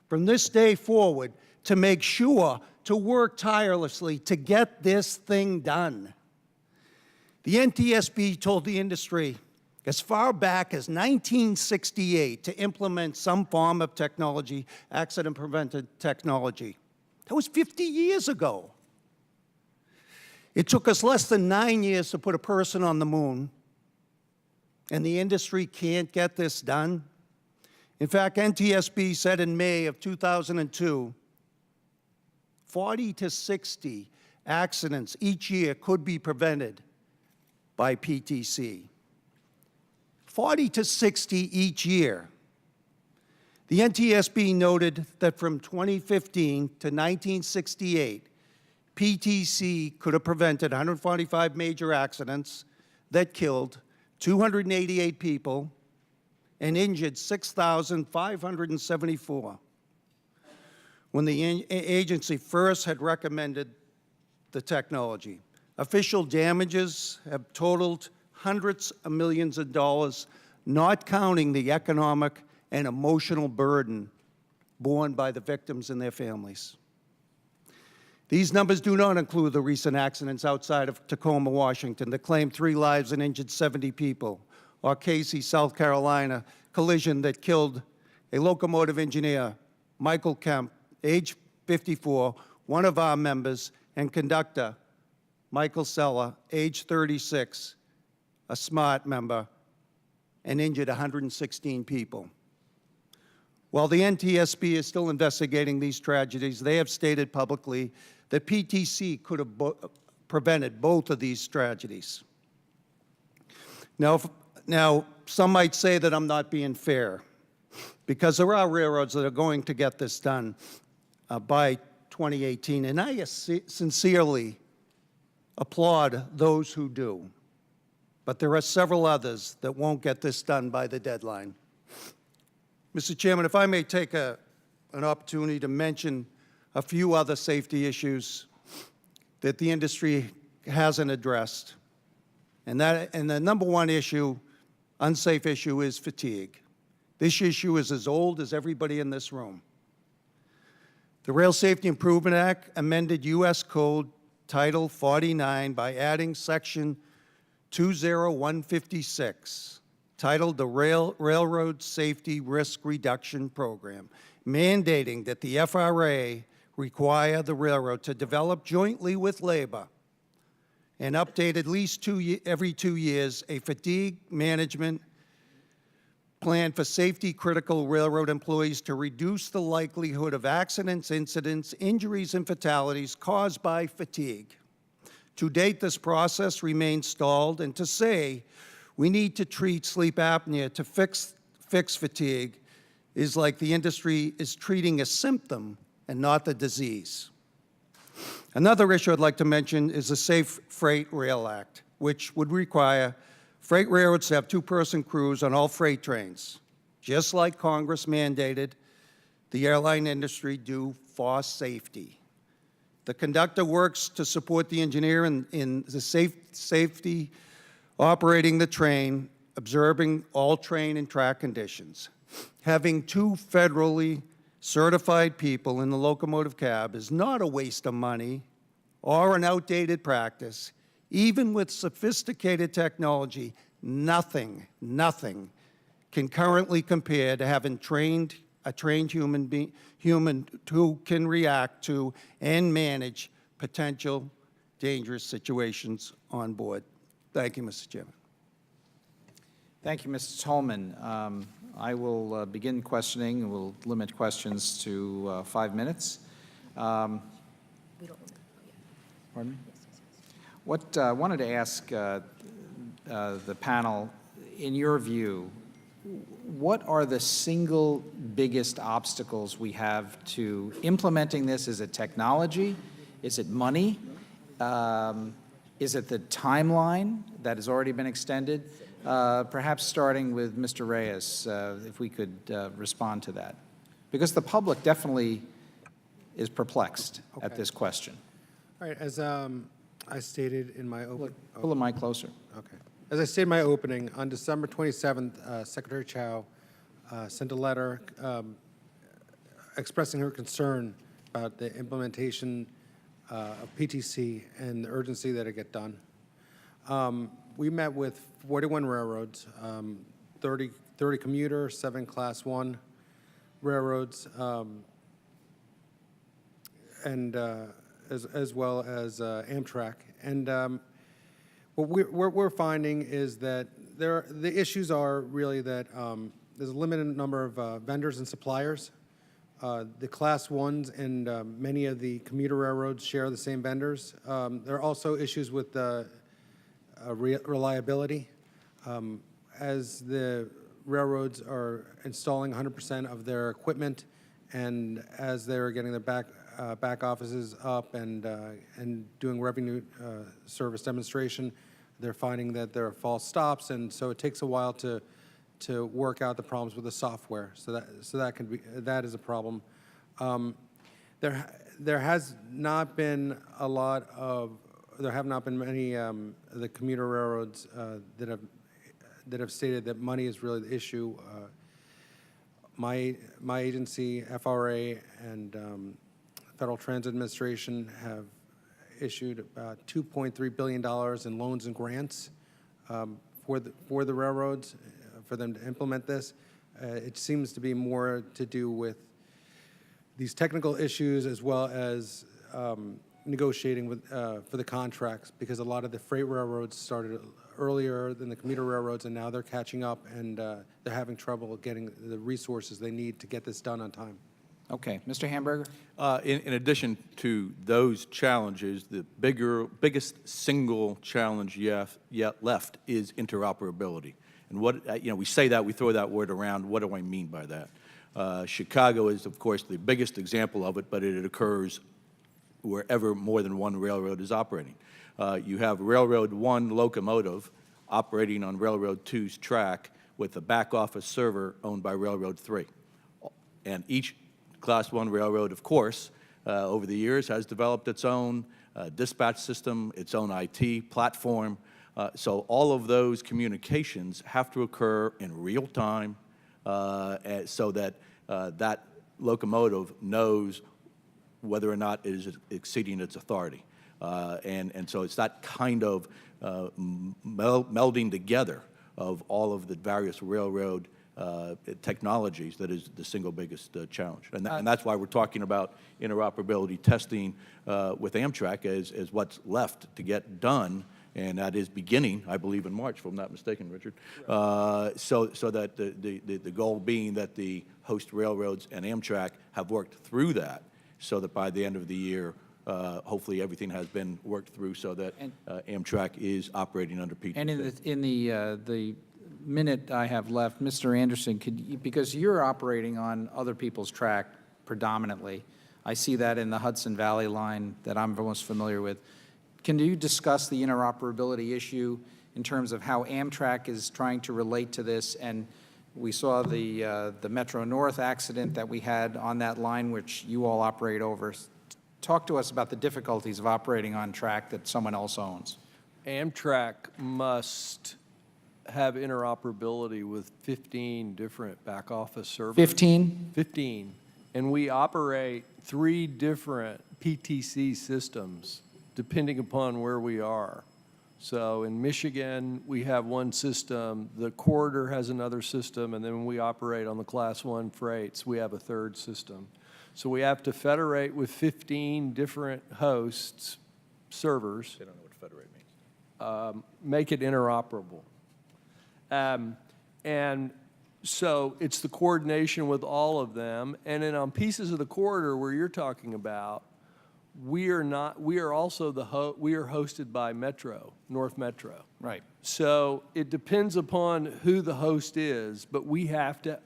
from this day forward to make sure to work tirelessly to get this thing done. The NTSB told the industry as far back as 1968 to implement some form of technology, accident-prevented technology. That was 50 years ago. It took us less than 9 years to put a person on the moon, and the industry can't get this done. In fact, NTSB said in May of 2002, 40 to 60 accidents each year could be prevented by PTC. 40 to 60 each year. The NTSB noted that from 2015 to 1968, PTC could have prevented 145 major accidents that killed 288 people and injured 6,574. When the agency first had recommended the technology, official damages have totaled hundreds of millions of dollars, not counting the economic and emotional burden borne by the victims and their families. These numbers do not include the recent accidents outside of Tacoma, Washington, that claimed 3 lives and injured 70 people, or Casey, South Carolina, collision that killed a locomotive engineer, Michael Kemp, age 54, one of our members, and conductor, Michael Sella, age 36, a SMART member, and injured 116 people. While the NTSB is still investigating these tragedies, they have stated publicly that PTC could have prevented both of these tragedies. Now, some might say that I'm not being fair, because there are railroads that are going to get this done by 2018, and I sincerely applaud those who do. But there are several others that won't get this done by the deadline. Mr. Chairman, if I may take an opportunity to mention a few other safety issues that the industry hasn't addressed. And the number one issue, unsafe issue, is fatigue. This issue is as old as everybody in this room. The Rail Safety Improvement Act amended U.S. Code Title 49 by adding Section 20156, titled the Railroad Safety Risk Reduction Program, mandating that the FRA require the railroad to develop jointly with labor and update at least every 2 years a fatigue management plan for safety-critical railroad employees to reduce the likelihood of accidents, incidents, injuries, and fatalities caused by fatigue. To date, this process remains stalled, and to say we need to treat sleep apnea to fix fatigue is like the industry is treating a symptom and not the disease. Another issue I'd like to mention is the Safe Freight Rail Act, which would require freight railroads to have two-person crews on all freight trains, just like Congress mandated the airline industry do for safety. The conductor works to support the engineer in the safety operating the train, observing all train and track conditions. Having two federally certified people in the locomotive cab is not a waste of money or an outdated practice. Even with sophisticated technology, nothing can currently compare to having a trained human who can react to and manage potential dangerous situations on board. Thank you, Mr. Chairman. Thank you, Mr. Tolman. I will begin questioning, and we'll limit questions to 5 minutes. Pardon me? What I wanted to ask the panel, in your view, what are the single biggest obstacles we have to implementing this? Is it technology? Is it money? Is it the timeline that has already been extended? Perhaps starting with Mr. Reyes, if we could respond to that. Because the public definitely is perplexed at this question. All right, as I stated in my opening. Pull the mic closer. Okay. As I stated in my opening, on December 27th, Secretary Chow sent a letter expressing her concern about the implementation of PTC and the urgency that it get done. We met with 41 railroads, 30 commuter, 7 Class 1 railroads, and as well as Amtrak. And what we're finding is that the issues are really that there's a limited number of vendors and suppliers. The Class 1s and many of the commuter railroads share the same vendors. There are also issues with reliability. As the railroads are installing 100% of their equipment, and as they're getting their back offices up and doing revenue service demonstration, they're finding that there are false stops, and so it takes a while to work out the problems with the software. So that is a problem. There has not been many the commuter railroads that have stated that money is really the issue. My agency, FRA, and Federal Transit Administration have issued about $2.3 billion in loans and grants for the railroads for them to implement this. It seems to be more to do with these technical issues as well as negotiating with, for the contracts, because a lot of the freight railroads started earlier than the commuter railroads, and now they're catching up, and they're having trouble getting the resources they need to get this done on time. Okay, Mr. Hamburger? In addition to those challenges, the biggest single challenge yet left is interoperability. And what, we say that, we throw that word around. What do I mean by that? Chicago is, of course, the biggest example of it, but it occurs wherever more than one railroad is operating. You have Railroad 1 locomotive operating on Railroad 2's track with a back office server owned by Railroad 3. And each Class 1 railroad, of course, over the years has developed its own dispatch system, its own IT platform. So all of those communications have to occur in real time so that that locomotive knows whether or not it is exceeding its authority. And so it's that kind of melding together of all of the various railroad technologies that is the single biggest challenge. And that's why we're talking about interoperability testing with Amtrak as what's left to get done, and that is beginning, I believe, in March, if I'm not mistaken, Richard. So that the goal being that the host railroads and Amtrak have worked through that, so that by the end of the year, hopefully everything has been worked through so that Amtrak is operating under PTC. And in the minute I have left, Mr. Anderson, because you're operating on other people's track predominantly, I see that in the Hudson Valley line that I'm most familiar with. Can you discuss the interoperability issue in terms of how Amtrak is trying to relate to this? And we saw the Metro North accident that we had on that line, which you all operate over. Talk to us about the difficulties of operating on track that someone else owns. Amtrak must have interoperability with 15 different back office servers. 15? 15. And we operate 3 different PTC systems depending upon where we are. So in Michigan, we have one system, the corridor has another system, and then when we operate on the Class 1 freights, we have a third system. So we have to federate with 15 different hosts, servers. They don't know what federate means. Make it interoperable. And so it's the coordination with all of them. And then on pieces of the corridor where you're talking about, we are hosted by Metro, North Metro. Right. So it depends upon who the host is, but we have to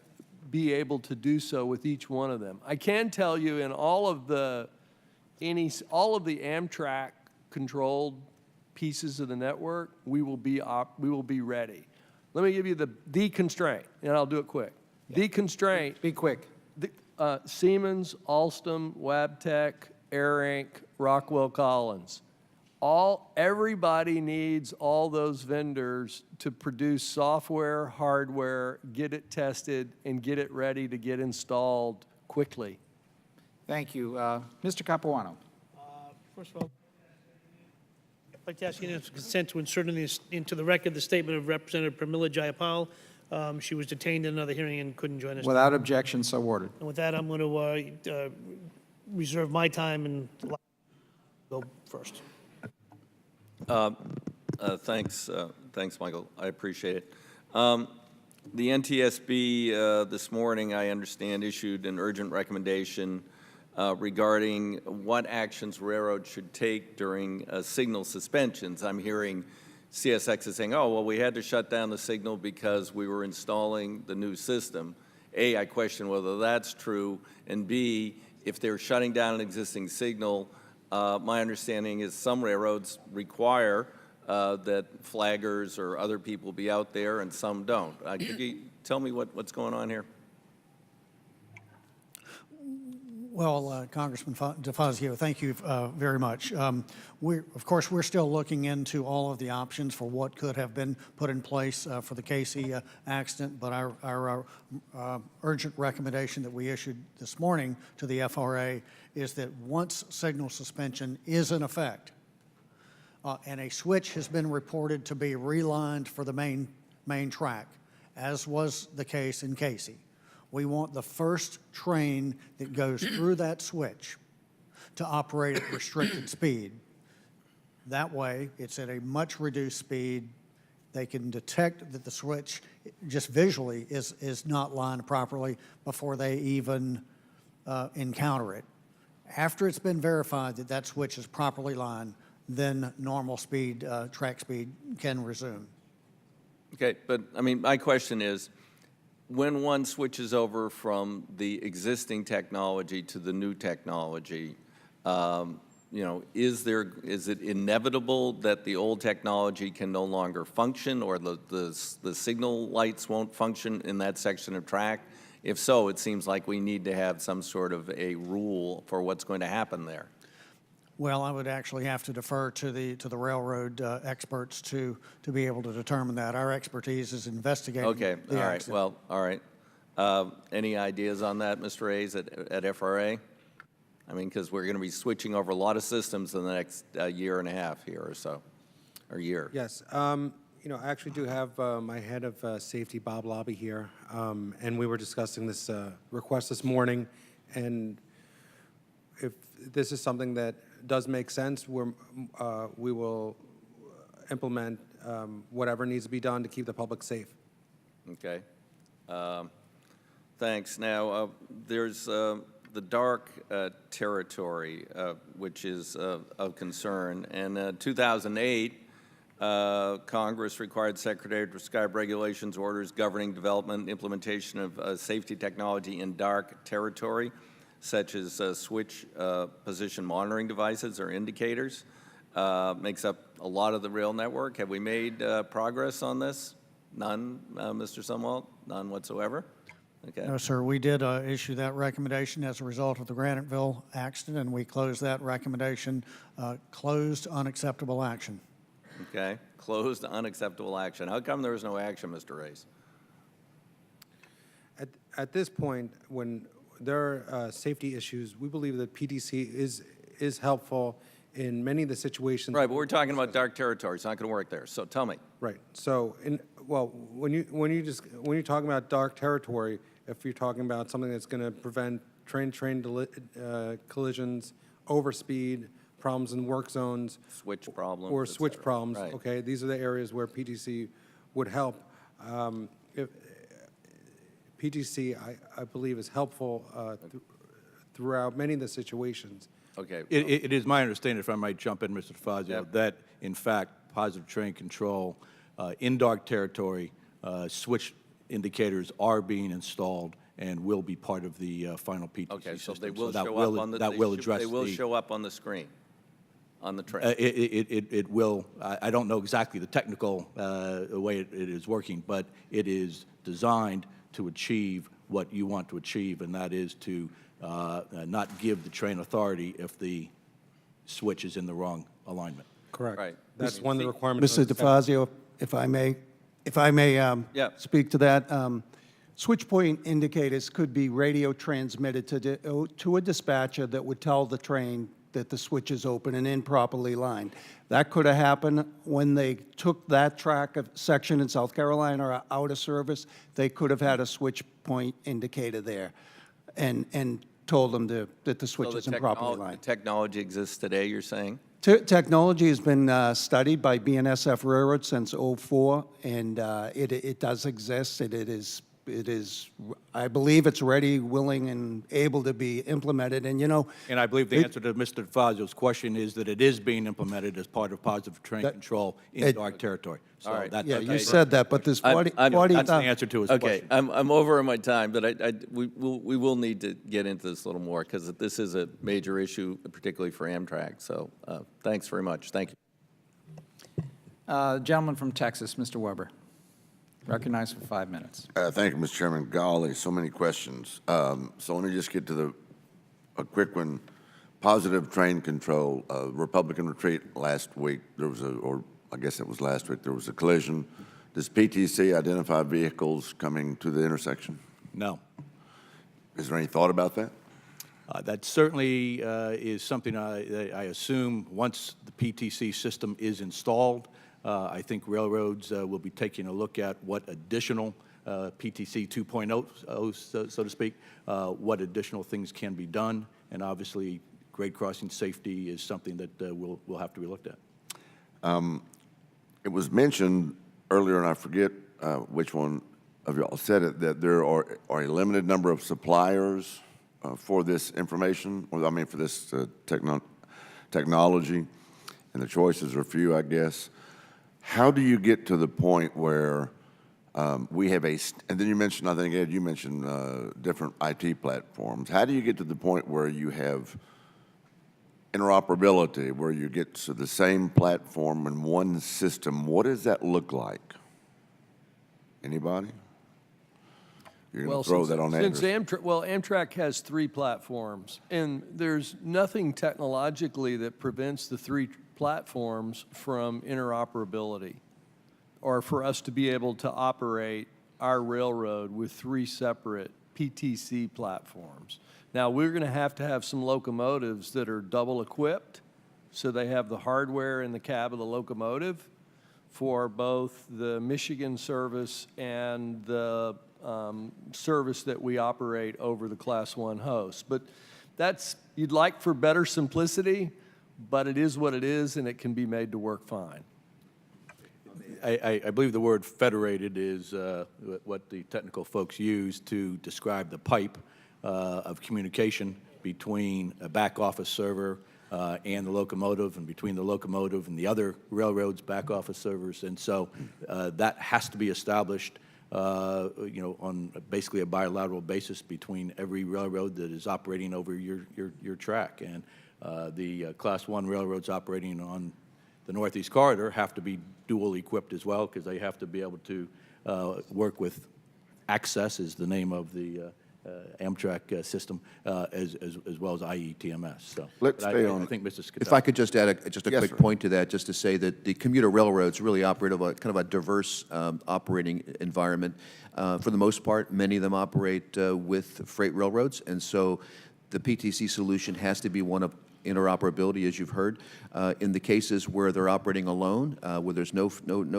be able to do so with each one of them. I can tell you in all of the Amtrak controlled pieces of the network, we will be ready. Let me give you the constraint, and I'll do it quick. Yeah. The constraint. Be quick. Siemens, Alstom, Wabtec, Air Inc., Rockwell Collins. Everybody needs all those vendors to produce software, hardware, get it tested, and get it ready to get installed quickly. Thank you. Mr. Capuano. First of all, I'd like to ask unanimous consent to insert into the record the statement of Representative Pramila Jayapal. She was detained in another hearing and couldn't join us. Without objection, so ordered. And with that, I'm going to reserve my time and go first. Thanks, Michael. I appreciate it. The NTSB this morning, I understand, issued an urgent recommendation regarding what actions railroads should take during signal suspensions. I'm hearing CSX is saying, oh, well, we had to shut down the signal because we were installing the new system. A, I question whether that's true, and B, if they're shutting down an existing signal, my understanding is some railroads require that flaggers or other people be out there, and some don't. Could you tell me what's going on here? Well, Congressman DeFazio, thank you very much. Of course, we're still looking into all of the options for what could have been put in place for the Casey accident, but our urgent recommendation that we issued this morning to the FRA is that once signal suspension is in effect, and a switch has been reported to be relined for the main track, as was the case in Casey, we want the first train that goes through that switch to operate at restricted speed. That way, it's at a much reduced speed. They can detect that the switch just visually is not lined properly before they even encounter it. After it's been verified that that switch is properly lined, then normal speed, track speed can resume. Okay, but I mean, my question is, when one switches over from the existing technology to the new technology, you know, is it inevitable that the old technology can no longer function, or the signal lights won't function in that section of track? If so, it seems like we need to have some sort of a rule for what's going to happen there. Well, I would actually have to defer to the railroad experts to be able to determine that. Our expertise is investigating Okay, the all right, accident. well, all right. Any ideas on that, Mr. Hayes, at FRA? I mean, because we're going to be switching over a lot of systems in the next year and a half here or so, or year. Yes. You know, I actually do have my head of safety, Bob Lobby, here, and we were discussing this request this morning, and if this is something that does make sense, we will implement whatever needs to be done to keep the public safe. Okay. Thanks. Now, there's the dark territory, which is of concern. In 2008, Congress required the Secretary to prescribe regulations, orders governing development and implementation of safety technology in dark territory, such as switch position monitoring devices or indicators. Makes up a lot of the rail network. Have we made progress on this? None, Mr. Sumwalt? None whatsoever? Okay. No, sir. We did issue that recommendation as a result of the Graniteville accident, and we closed that recommendation, closed unacceptable action. Okay. Closed unacceptable action. How come there was no action, Mr. Hayes? At this point, when there are safety issues, we believe that PTC is helpful in many of the situations. Right, but we're talking about dark territory. It's not going to work there. So tell me. Right. So, when you're talking about dark territory, if you're talking about something that's going to prevent train collisions, overspeed, problems in work zones, Switch problems, or et switch cetera. problems. Right. Okay, these are the areas where PTC would help. PTC, I believe, is helpful throughout many of the situations. Okay. It is my understanding, if I might jump in, Mr. DeFazio, Yep. that in fact, positive train control in dark territory, switch indicators are being installed and will be part of the final PTC Okay, so system. they will that show will, up on the. that will address They will the, show up on the screen, on the train. It will. I don't know exactly the technical way it is working, but it is designed to achieve what you want to achieve, and that is to not give the train authority if the switch is in the wrong alignment. Correct. Right. That's I mean, one of the see- requirements. Mr. DeFazio, if I may Yeah. speak to that. Switch point indicators could be radio transmitted to a dispatcher that would tell the train that the switch is open and improperly lined. That could have happened when they took that track of section in South Carolina out of service. They could have had a switch point indicator there and told them that the switch So is improperly lined. the technology exists today, you're saying? Technology has been studied by BNSF Railroad since '04, and it does exist. It is, I believe it's ready, willing, and able to be implemented. And, you know, And I believe the answer to Mr. DeFazio's question is that it is being implemented as part of positive train control in dark territory. So All right. that's yeah, okay. you said that, but there's 40, I'm- 40 That's the answer to his Okay, question. I'm over in my time, but we will need to get into this a little more because this is a major issue, particularly for Amtrak. So thanks very much. Thank you. Gentleman from Texas, Mr. Weber. Recognized for 5 minutes. Thank you, Mr. Chairman. Golly, so many questions. So let me just get to a quick one. Positive train control, Republican retreat last week, there was or I guess it was last week, there was a collision. Does PTC identify vehicles coming to the intersection? No. Is there any thought about that? That certainly is something I assume once the PTC system is installed, I think railroads will be taking a look at what additional PTC 2.0, so to speak, what additional things can be done. And obviously, grade crossing safety is something that will have to be looked at. It was mentioned earlier, and I forget which one of y'all said it, that there are a limited number of suppliers for this information, or I mean for this technology, and the choices are few, I guess. How do you get to the point where we have and then you mentioned, I think, Ed, you mentioned different IT platforms. How do you get to the point where you have interoperability, where you get to the same platform in one system? What does that look like? Anybody? You're going to throw that on Anders. Amtrak has 3 platforms, and there's nothing technologically that prevents the 3 platforms from interoperability, or for us to be able to operate our railroad with 3 separate PTC platforms. Now, we're going to have some locomotives that are double equipped, so they have the hardware in the cab of the locomotive for both the Michigan service and the service that we operate over the Class 1 host. But you'd like for better simplicity, but it is what it is, and it can be made to work fine. I believe the word federated is what the technical folks use to describe the pipe of communication between a back office server and the locomotive, and between the locomotive and the other railroad's back office servers. And so that has to be established on basically a bilateral basis between every railroad that is operating over your track. And the Class 1 railroads operating on the Northeast Corridor have to be dual equipped as well, because they have to be able to work with Access, is the name of the Amtrak system, as well as IETMS. So Let's stay on. I think Mr. Scutell. If I could just add a Yes, quick sir. point to that, just to say that the commuter railroads really operate of kind of a diverse operating environment. For the most part, many of them operate with freight railroads, and so the PTC solution has to be one of interoperability, as you've heard. In the cases where they're operating alone, where there's no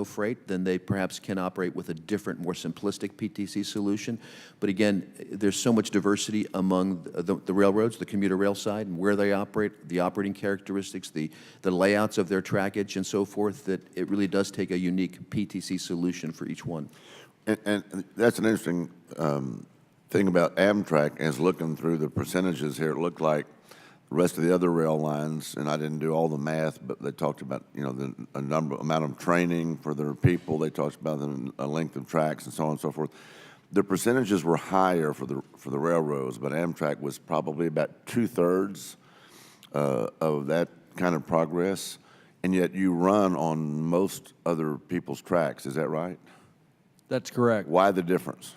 freight, then they perhaps can operate with a different, more simplistic PTC solution. But again, there's so much diversity among the railroads, the commuter rail side, and where they operate, the operating characteristics, the layouts of their trackage and so forth, that it really does take a unique PTC solution for each one. And that's an interesting thing about Amtrak, is looking through the percentages here, it looked like the rest of the other rail lines, and I didn't do all the math, but they talked about, the amount of training for their people. They talked about the length of tracks and so on and so forth. The percentages were higher for the railroads, but Amtrak was probably about 2/3 of that kind of progress, and yet you run on most other people's tracks. Is that right? That's correct. Why the difference?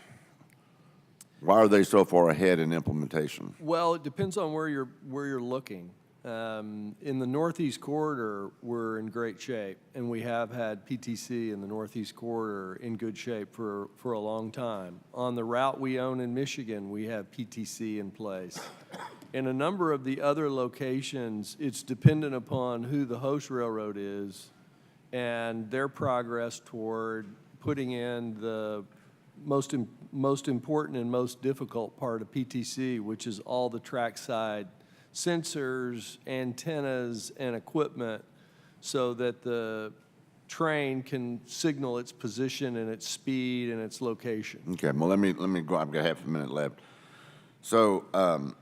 Why are they so far ahead in implementation? Well, it depends on where you're looking. In the Northeast Corridor, we're in great shape, and we have had PTC in the Northeast Corridor in good shape for a long time. On the route we own in Michigan, we have PTC in place. In a number of the other locations, it's dependent upon who the host railroad is and their progress toward putting in the most important and most difficult part of PTC, which is all the trackside sensors, antennas, and equipment, so that the train can signal its position and its speed and its location. Okay, well, let me go. I've got half a minute left. So, are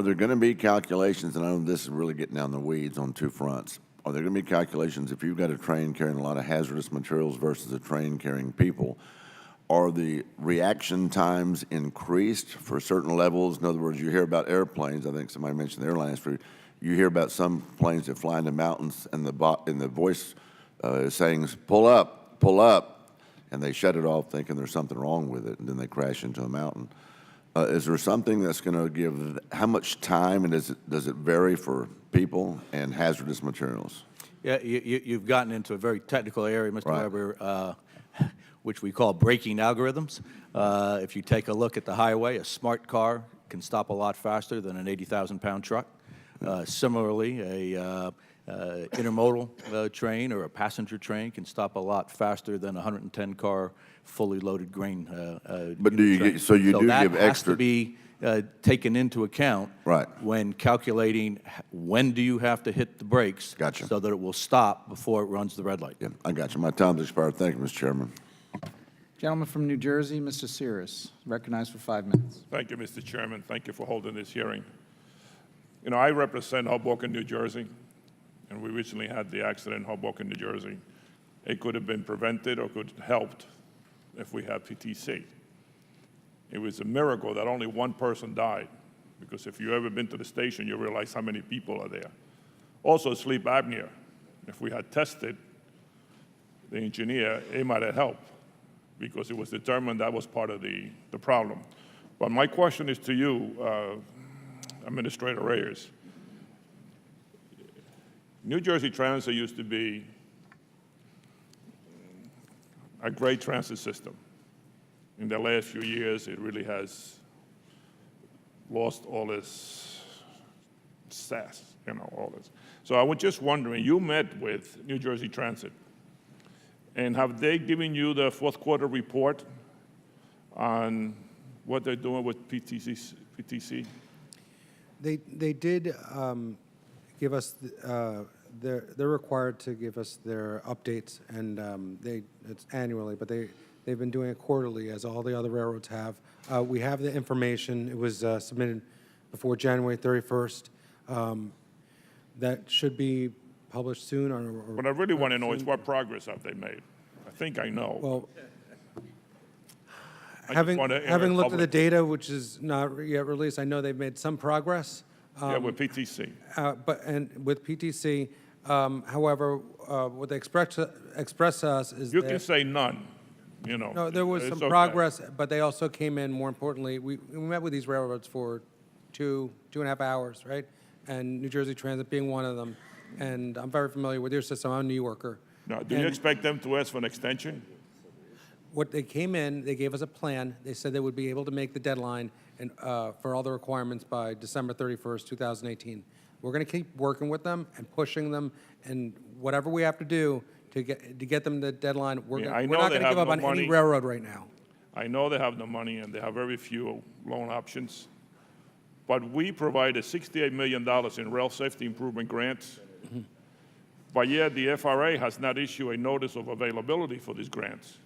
there going to be calculations, and I know this is really getting down the weeds on two fronts. Are there going to be calculations if you've got a train carrying a lot of hazardous materials versus a train carrying people? Are the reaction times increased for certain levels? In other words, you hear about airplanes. I think somebody mentioned the airline industry. You hear about some planes that fly in the mountains, and the voice is saying, pull up, and they shut it off thinking there's something wrong with it, and then they crash into a mountain. Is there something that's going to give, how much time, and does it vary for people and hazardous materials? Yeah, you've gotten into a very technical area, Mr. Right. Weber, which we call braking algorithms. If you take a look at the highway, a smart car can stop a lot faster than an 80,000-pound truck. Similarly, intermodal train or a passenger train can stop a lot faster than a 110-car fully loaded grain. But do you train. get- so you do that give has extra- to be taken into account Right. when calculating when do you have to hit the brakes. Gotcha. So that it will stop before it runs the red light. Yeah, I got you. My time's expired. Thank you, Mr. Chairman. Gentleman from New Jersey, Mr. Cirrus, recognized for 5 minutes. Thank you, Mr. Chairman. Thank you for holding this hearing. You know, I represent Hoboken, New Jersey, and we recently had the accident in Hoboken, New Jersey. It could have been prevented or could have helped if we had PTC. It was a miracle that only one person died, because if you've ever been to the station, you realize how many people are there. Also, sleep apnea. If we had tested the engineer, it might have helped, because it was determined that was part of the problem. But my question is to you, Administrator Reyes. New Jersey Transit used to be a great transit system. In the last few years, it really has lost all its sass, you know, all this. So I was just wondering, you met with New Jersey Transit, and have they given you the fourth quarter report on what they're doing with PTC? They did give us, they're required to give us their updates, and it's annually, but they've been doing it quarterly, as all the other railroads have. We have the information. It was submitted before January 31st. That should be published soon. What I really want to know is what progress have they made? I think I know. Well, I just having wanna hear it looked at the public. data, which is not yet released, I know they've made some progress. Yeah, with PTC. And with PTC, however, what they express to us is You that- can say none, you know. No, there was It's some okay. progress, but they also came in, more importantly, we met with these railroads for two and a half hours, right? And New Jersey Transit being one of them. And I'm very familiar with your system. I'm a New Yorker. Now, do you And expect them to ask for an extension? What they came in, they gave us a plan. They said they would be able to make the deadline and, for all the requirements by December 31st, 2018. We're going to keep working with them and pushing them, and whatever we have to do to get them the deadline, we're Yeah, I not know going they to have give up no on any money. railroad right now. I know they have the money and they have very few loan options, but we provided $68 million in rail safety improvement grants. But yet the FRA has not issued a notice of availability for these grants.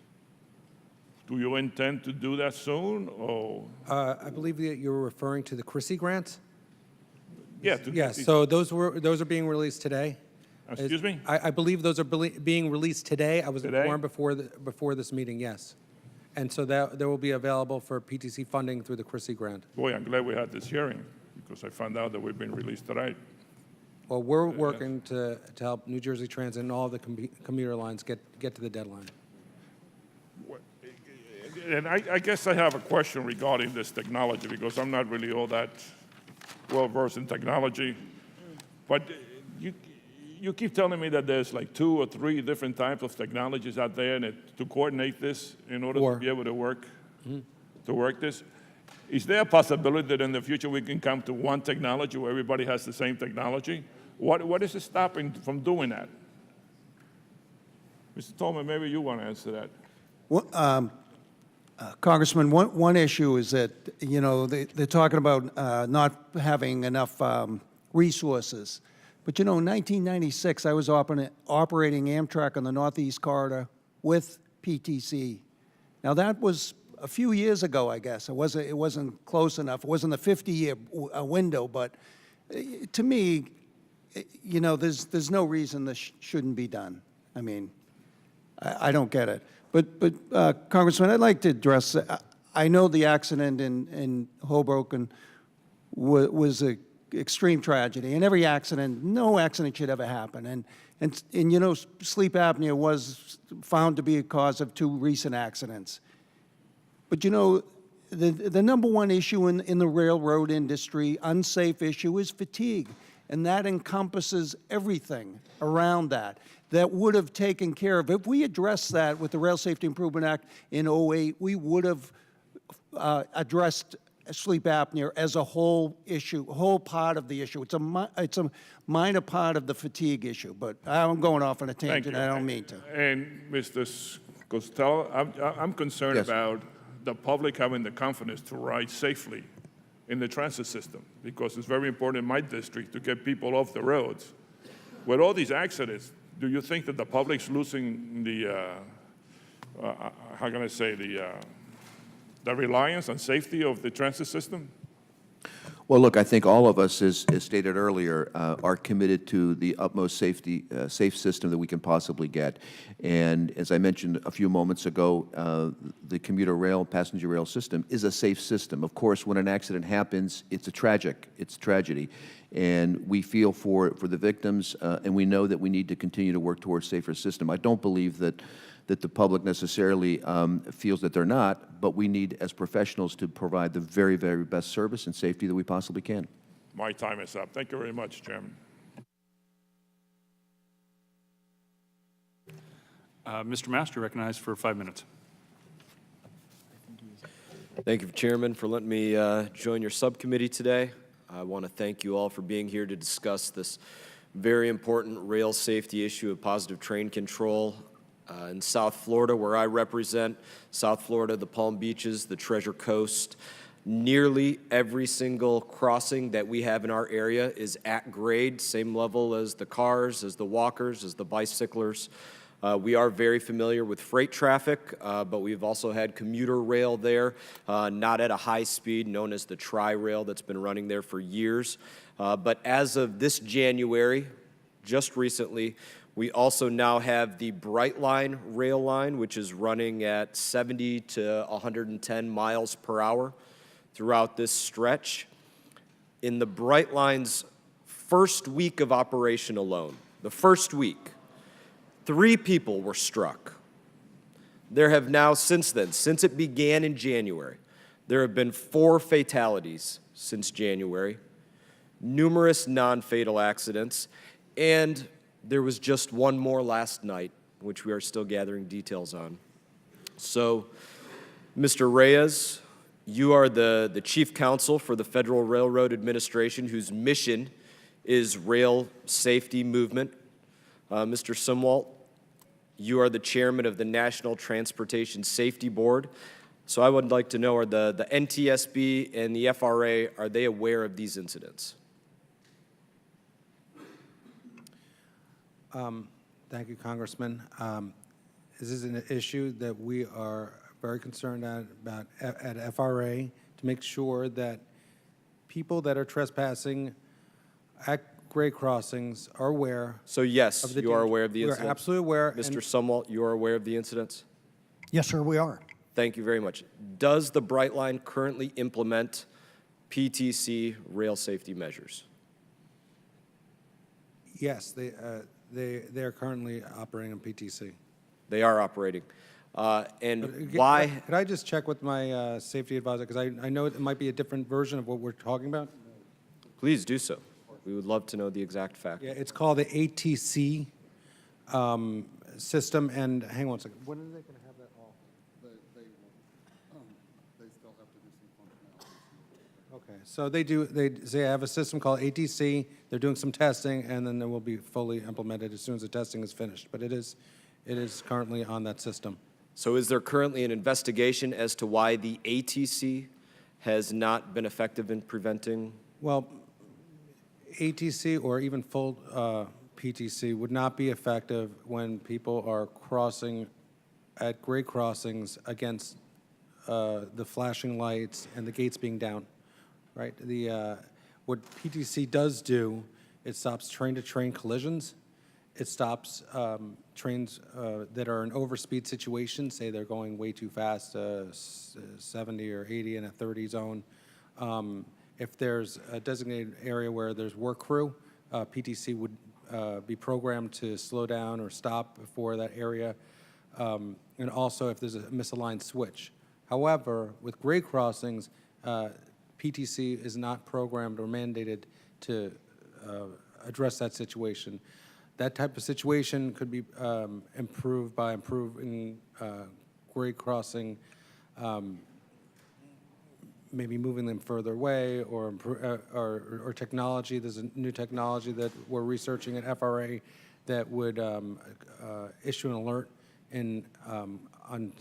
Do you intend to do that soon, or? I believe that you were referring to the Chrissy grants? Yeah. Yes, so those are being released today. Excuse me? I believe those are being released today. I was Today? informed before this meeting, yes. And so that will be available for PTC funding through the Chrissy grant. Boy, I'm glad we had this hearing, because I found out that we've been released tonight. Well, we're working to help New Jersey Transit and all the commuter lines get to the deadline. And I guess I have a question regarding this technology, because I'm not really all that well-versed in technology. But you keep telling me that there's like 2 or 3 different types of technologies out there and to coordinate this in order to be able to work, this. Is there a possibility that in the future we can come to one technology where everybody has the same technology? What is stopping from doing that? Mr. Tolman, maybe you want to answer that. Well, Congressman, one issue is that, you know, they're talking about not having enough resources. But, you know, in 1996, I was operating Amtrak on the Northeast Corridor with PTC. Now, that was a few years ago, I guess. It wasn't close enough. It wasn't a 50-year window, but to me, you know, there's no reason this shouldn't be done. I mean, I don't get it. But Congressman, I'd like to address, I know the accident in Hoboken was an extreme tragedy, and every accident, no accident should ever happen. And you know, sleep apnea was found to be a cause of 2 recent accidents. But you know, the number one issue in the railroad industry, unsafe issue, is fatigue. And that encompasses everything around that would have taken care of. If we addressed that with the Rail Safety Improvement Act in 2008, we would have addressed sleep apnea as a whole issue, whole part of the issue. It's a minor part of the fatigue issue, but I'm going off on a Thank tangent. you. I don't mean to. And Mr. Costello, I'm concerned Yes. about the public having the confidence to ride safely in the transit system, because it's very important in my district to get people off the roads. With all these accidents, do you think that the public's losing the, how can I say, the reliance on safety of the transit system? Well, look, I think all of us, as stated earlier, are committed to the utmost safety, safe system that we can possibly get. And as I mentioned a few moments ago, the commuter rail, passenger rail system is a safe system. Of course, when an accident happens, it's a tragedy. And we feel for the victims, and we know that we need to continue to work towards a safer system. I don't believe that the public necessarily feels that they're not, but we need, as professionals, to provide the very, very best service and safety that we possibly can. My time is up. Thank you very much, Chairman. Mr. Master, recognized for 5 minutes. Thank you, Chairman, for letting me join your subcommittee today. I want to thank you all for being here to discuss this very important rail safety issue of positive train control. In South Florida, where I represent, South Florida, the Palm Beaches, the Treasure Coast, nearly every single crossing that we have in our area is at grade, same level as the cars, as the walkers, as the bicyclers. We are very familiar with freight traffic, but we've also had commuter rail there, not at a high speed, known as the Tri-Rail, that's been running there for years. But as of this January, just recently, we also now have the Brightline rail line, which is running at 70 to 110 miles per hour throughout this stretch. In the Brightline's first week of operation alone, the first week, 3 people were struck. There have now, since then, since it began in January, there have been 4 fatalities since January, numerous non-fatal accidents, and there was just 1 more last night, which we are still gathering details on. So, Mr. Reyes, you are the chief counsel for the Federal Railroad Administration, whose mission is rail safety movement. Mr. Sumwalt, you are the chairman of the National Transportation Safety Board. So I would like to know, are the NTSB and the FRA, are they aware of these incidents? Thank you, Congressman. This is an issue that we are very concerned about at FRA, to make sure that people that are trespassing at grade crossings are aware. So yes, of the you are danger. aware of the We're incidents? absolutely aware. Mr. and- Sumwalt, you are aware of the incidents? Yes, sir, we are. Thank you very much. Does the Brightline currently implement PTC rail safety measures? Yes, they are currently operating on PTC. They are operating. And why? Could I just check with my safety advisor, because I know it might be a different version of what we're talking about? Please do so. We would love to know the exact fact. Yeah, it's called the ATC system, and hang on a second. When are they going to have that all? They still have to do some functionality. Okay, so they have a system called ATC. They're doing some testing, and then it will be fully implemented as soon as the testing is finished. But it is currently on that system. So is there currently an investigation as to why the ATC has not been effective in preventing? Well, ATC or even full PTC would not be effective when people are crossing at grade crossings against the flashing lights and the gates being down, right? What PTC does do, it stops train-to-train collisions. It stops trains that are in overspeed situations, say they're going way too fast, 70 or 80 in a 30 zone. If there's a designated area where there's work crew, PTC would be programmed to slow down or stop before that area, and also if there's a misaligned switch. However, with grade crossings, PTC is not programmed or mandated to address that situation. That type of situation could be improved by improving grade crossing maybe moving them further away or technology. There's a new technology that we're researching at FRA that would issue an alert on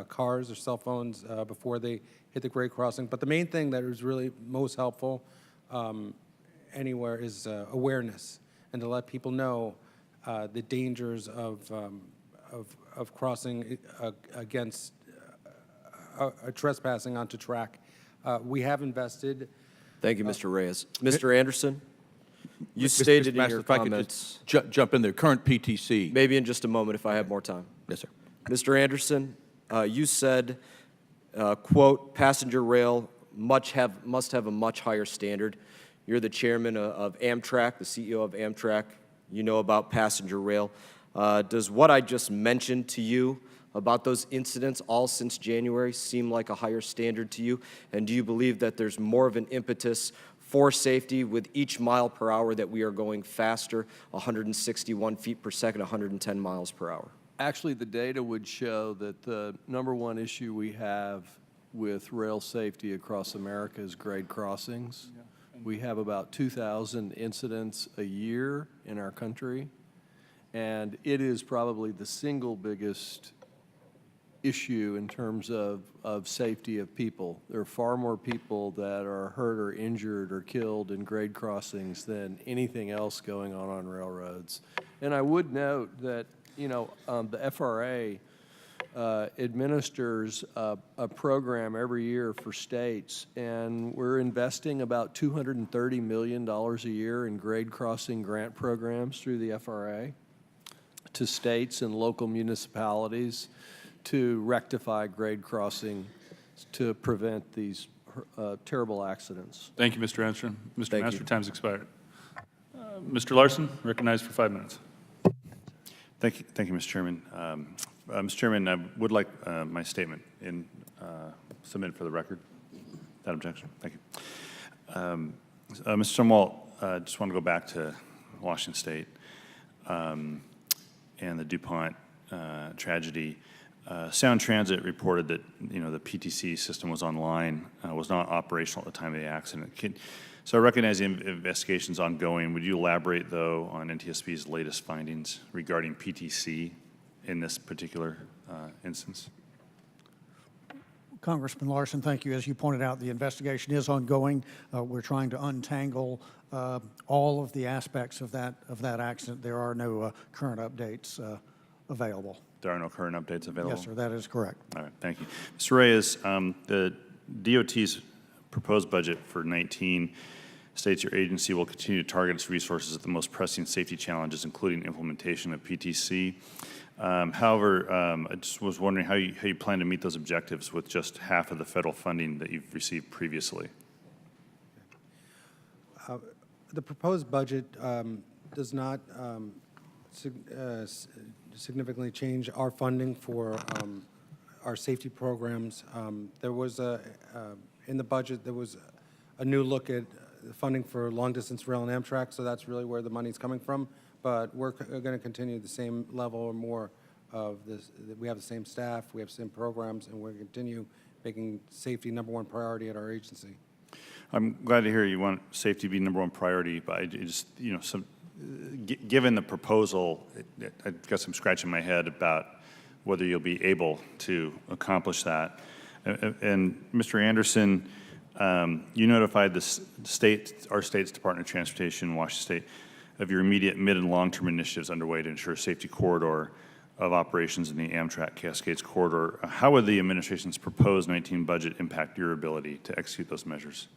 cars or cell phones before they hit the grade crossing. But the main thing that is really most helpful anywhere is awareness, and to let people know the dangers of crossing against trespassing onto track. We have invested. Thank you, Mr. Reyes. Mr. Anderson, you Mr. stated in Master, your if I could comments. just jump in there. Current PTC. Maybe in just a moment if I have more time. Yes, sir. Mr. Anderson, you said, quote, passenger rail must have a much higher standard. You're the chairman of Amtrak, the CEO of Amtrak. You know about passenger rail. Does what I just mentioned to you about those incidents all since January seem like a higher standard to you? And do you believe that there's more of an impetus for safety with each mile per hour that we are going faster, 161 feet per second, 110 miles per hour? Actually, the data would show that the number one issue we have with rail safety across America is grade crossings. We have about 2,000 incidents a year in our country, and it is probably the single biggest issue in terms of safety of people. There are far more people that are hurt or injured or killed in grade crossings than anything else going on railroads. And I would note that, you know, the FRA administers a program every year for states, and we're investing about $230 million a year in grade crossing grant programs through the FRA to states and local municipalities to rectify grade crossing to prevent these terrible accidents. Thank you, Mr. Anderson. Mr. Thank Master, you. time's expired. Mr. Larson, recognized for 5 minutes. Thank you, Mr. Chairman. Mr. Chairman, I would like my statement submitted for the record. Without objection. Thank you. Mr. Stonewall, I just want to go back to Washington State and the DuPont tragedy. Sound Transit reported that, you know, the PTC system was online, was not operational at the time of the accident. So I recognize the investigation's ongoing. Would you elaborate, though, on NTSB's latest findings regarding PTC in this particular instance? Congressman Larson, thank you. As you pointed out, the investigation is ongoing. We're trying to untangle all of the aspects of that accident. There are no current updates available. There are no current updates available? Yes, sir, that is correct. All right, thank you. Mr. Reyes, the DOT's proposed budget for 19 states your agency will continue to target its resources at the most pressing safety challenges, including implementation of PTC. However, I just was wondering how you plan to meet those objectives with just half of the federal funding that you've received previously. The proposed budget does not significantly change our funding for our safety programs. There was in the budget, there was a new look at funding for long-distance rail and Amtrak, so that's really where the money's coming from. But we're going to continue the same level or more of this. We have the same staff, we have the same programs, and we're going to continue making safety number one priority at our agency. I'm glad to hear you want safety to be number one priority, but I just, you know, given the proposal, I've got some scratching my head about whether you'll be able to accomplish that. And Mr. Anderson, you notified our state's Department of Transportation, Washington State, of your immediate mid and long-term initiatives underway to ensure a safety corridor of operations in the Amtrak Cascades corridor. How would the administration's proposed 19 budget impact your ability to execute those measures?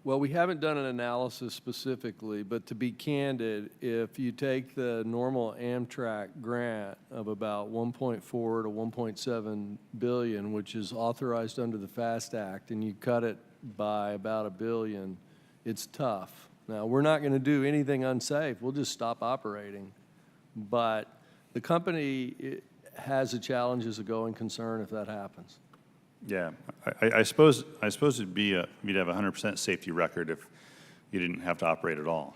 Well, we haven't done an analysis specifically, but to be candid, if you take the normal Amtrak grant of about 1.4 to 1.7 billion, which is authorized under the FAST Act, and you cut it by about $1 billion, it's tough. Now, we're not going to do anything unsafe. We'll just stop operating. But the company has a challenge as a going concern if that happens. Yeah, I suppose it'd be you'd have a 100% safety record if you didn't have to operate at all.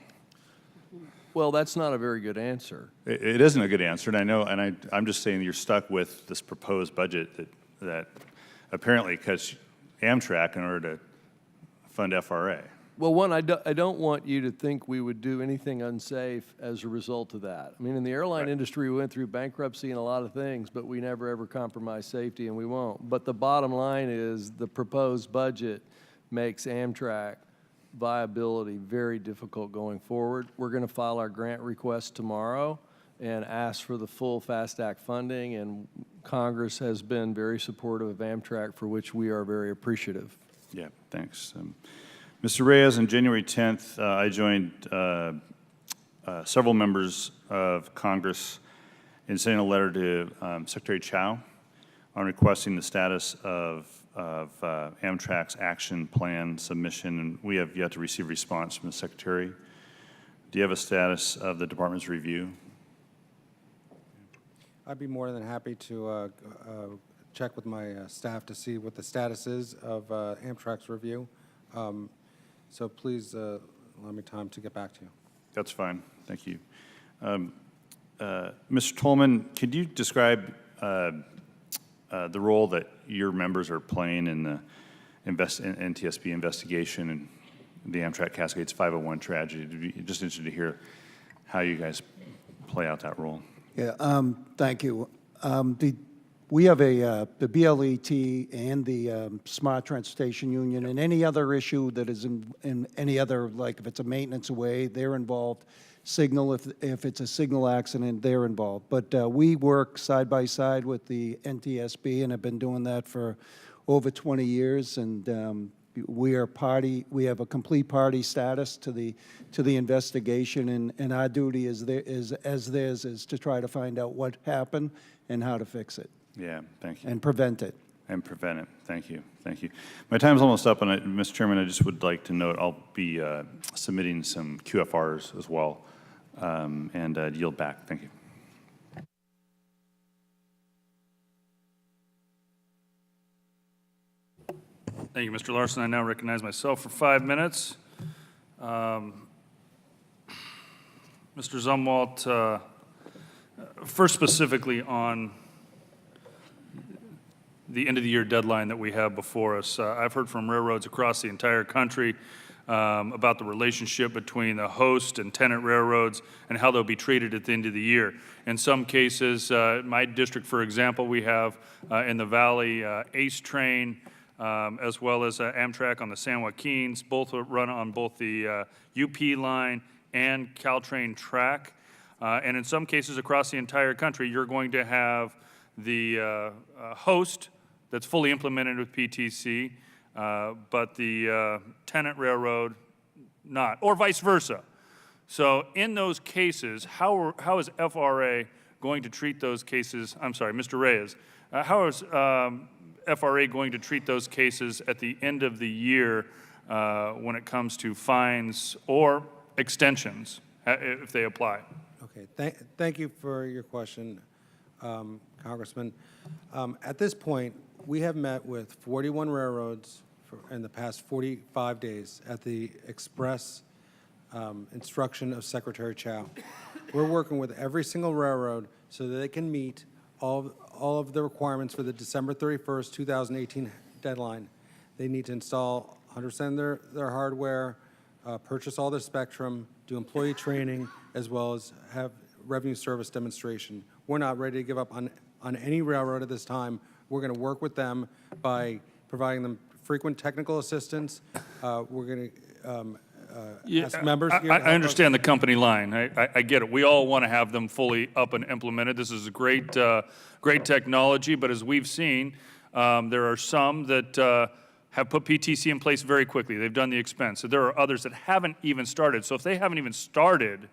Well, that's not a very good answer. It isn't a good answer, and I know, and I'm just saying you're stuck with this proposed budget that apparently, because Amtrak in order to fund FRA. Well, one, I don't want you to think we would do anything unsafe as a result of that. I mean, in the airline industry, we went through bankruptcy and a lot of things, but we never ever compromised safety, and we won't. But the bottom line is the proposed budget makes Amtrak viability very difficult going forward. We're going to file our grant request tomorrow and ask for the full FAST Act funding, and Congress has been very supportive of Amtrak, for which we are very appreciative. Yeah, thanks. Mr. Reyes, on January 10th, I joined several members of Congress in sending a letter to Secretary Chao on requesting the status of Amtrak's action plan submission, and we have yet to receive a response from the Secretary. Do you have a status of the Department's review? I'd be more than happy to check with my staff to see what the status is of Amtrak's review. So please allow me time to get back to you. That's fine. Thank you. Mr. Tolman, could you describe the role that your members are playing in the NTSB investigation and the Amtrak Cascades 501 tragedy? I'd be just interested to hear how you guys play out that role. Yeah, thank you. We have the BLET and the Smart Transportation Union, and any other issue that is in any other, like if it's a maintenance away, they're involved. Signal, if it's a signal accident, they're involved. But we work side by side with the NTSB and have been doing that for over 20 years. And we are party. We have a complete party status to the investigation, and our duty is to try to find out what happened and how to fix it. Yeah, thank you. And prevent it. And prevent it. Thank you. Thank you. My time's almost up, and Mr. Chairman, I just would like to note I'll be submitting some QFRs as well, and yield back. Thank you. Thank you, Mr. Larson. I now recognize myself for 5 minutes. Mr. Zumwalt, first specifically on the end-of-the-year deadline that we have before us. I've heard from railroads across the entire country about the relationship between the host and tenant railroads and how they'll be treated at the end of the year. In some cases, my district, for example, we have in the Valley ACE train, as well as Amtrak on the San Joaquins, both run on both the UP line and Caltrain track. And in some cases across the entire country, you're going to have the host that's fully implemented with PTC, but the tenant railroad not, or vice versa. So in those cases, how is FRA going to treat those cases? I'm sorry, Mr. Reyes, how is FRA going to treat those cases at the end of the year when it comes to fines or extensions, if they apply? Okay, thank you for your question, Congressman. At this point, we have met with 41 railroads in the past 45 days at the express instruction of Secretary Chao. We're working with every single railroad so that they can meet all of the requirements for the December 31st, 2018 deadline. They need to install 100% of their hardware, purchase all their spectrum, do employee training, as well as have revenue service demonstration. We're not ready to give up on any railroad at this time. We're going to work with them by providing them frequent technical assistance. We're going to ask members here. I understand the company line. I get it. We all want to have them fully up and implemented. This is a great technology, but as we've seen, there are some that have put PTC in place very quickly. They've done the expense. So there are others that haven't even started. So if they haven't even started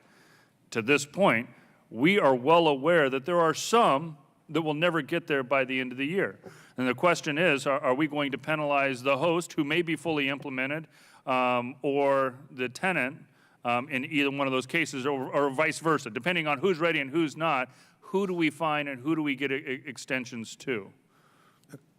to this point, we are well aware that there are some that will never get there by the end of the year. And the question is, are we going to penalize the host who may be fully implemented or the tenant in either one of those cases or vice versa, depending on who's ready and who's not? Who do we fine and who do we get extensions to?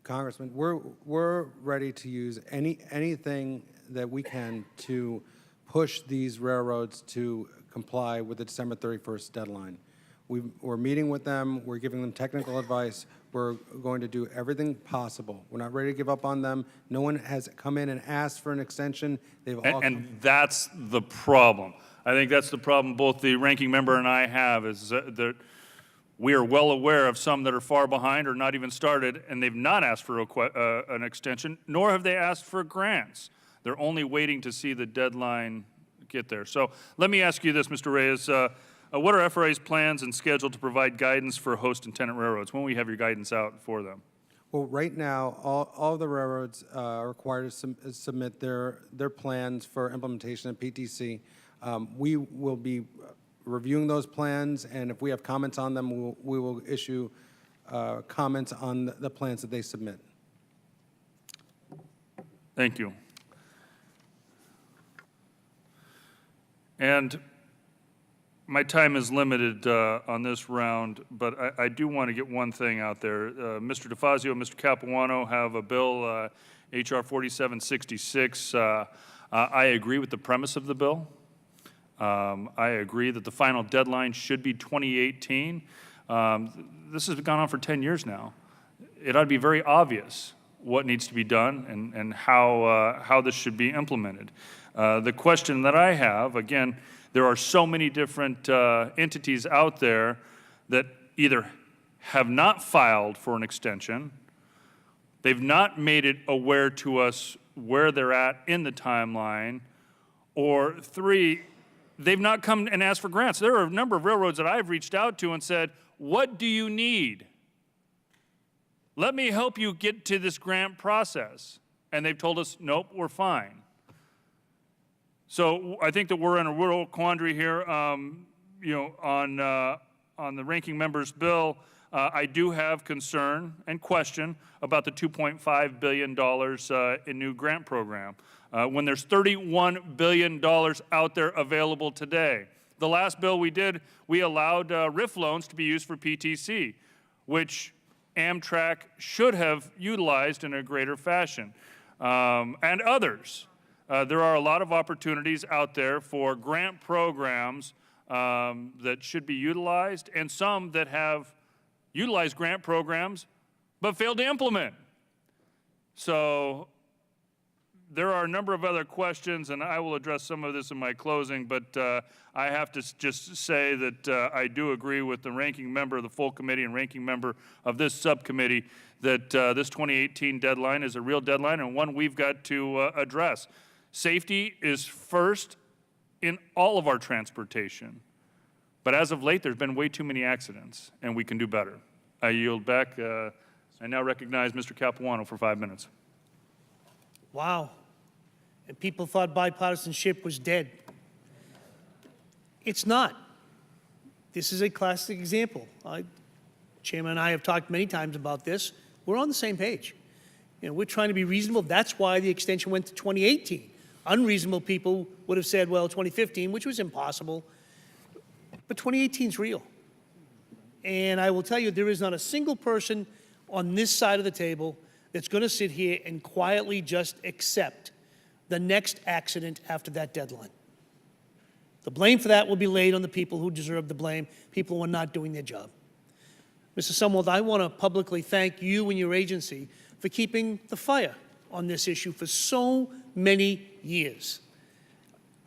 Congressman, we're ready to use anything that we can to push these railroads to comply with the December 31st deadline. We're meeting with them. We're giving them technical advice. We're going to do everything possible. We're not ready to give up on them. No one has come in and asked for an extension. They've all And that's the problem. I think that's the problem both the ranking member and I have, is that we are well aware of some that are far behind or not even started, and they've not asked for an extension, nor have they asked for grants. They're only waiting to see the deadline get there. So let me ask you this, Mr. Reyes. What are FRA's plans and schedule to provide guidance for host and tenant railroads? When will we have your guidance out for them? Well, right now, all of the railroads are required to submit their plans for implementation of PTC. We will be reviewing those plans, and if we have comments on them, we will issue comments on the plans that they submit. Thank you. And my time is limited on this round, but I do want to get one thing out there. Mr. DeFazio and Mr. Capuano have a bill, H.R. 4766. I agree with the premise of the bill. I agree that the final deadline should be 2018. This has gone on for 10 years now. It ought to be very obvious what needs to be done and how this should be implemented. The question that I have, again, there are so many different entities out there that either have not filed for an extension, they've not made it aware to us where they're at in the timeline, or three, they've not come and asked for grants. There are a number of railroads that I've reached out to and said, what do you need? Let me help you get to this grant process. And they've told us, nope, we're fine. So I think that we're in a real quandary here, on the ranking member's bill. I do have concern and question about the $2.5 billion in new grant program when there's $31 billion out there available today. The last bill we did, we allowed RIF loans to be used for PTC, which Amtrak should have utilized in a greater fashion, and others. There are a lot of opportunities out there for grant programs that should be utilized, and some that have utilized grant programs but failed to implement. So there are a number of other questions, and I will address some of this in my closing, but I have to just say that I do agree with the ranking member of the full committee and ranking member of this subcommittee that this 2018 deadline is a real deadline and one we've got to address. Safety is first in all of our transportation. But as of late, there's been way too many accidents, and we can do better. I yield back. I now recognize Mr. Capuano for 5 minutes. Wow. And people thought bipartisanship was dead. It's not. This is a classic example. Chairman and I have talked many times about this. We're on the same page. We're trying to be reasonable. That's why the extension went to 2018. Unreasonable people would have said, well, 2015, which was impossible. But 2018 is real. And I will tell you, there is not a single person on this side of the table that's going to sit here and quietly just accept the next accident after that deadline. The blame for that will be laid on the people who deserve the blame, people who are not doing their job. Mr. Sumwalt, I want to publicly thank you and your agency for keeping the fire on this issue for so many years.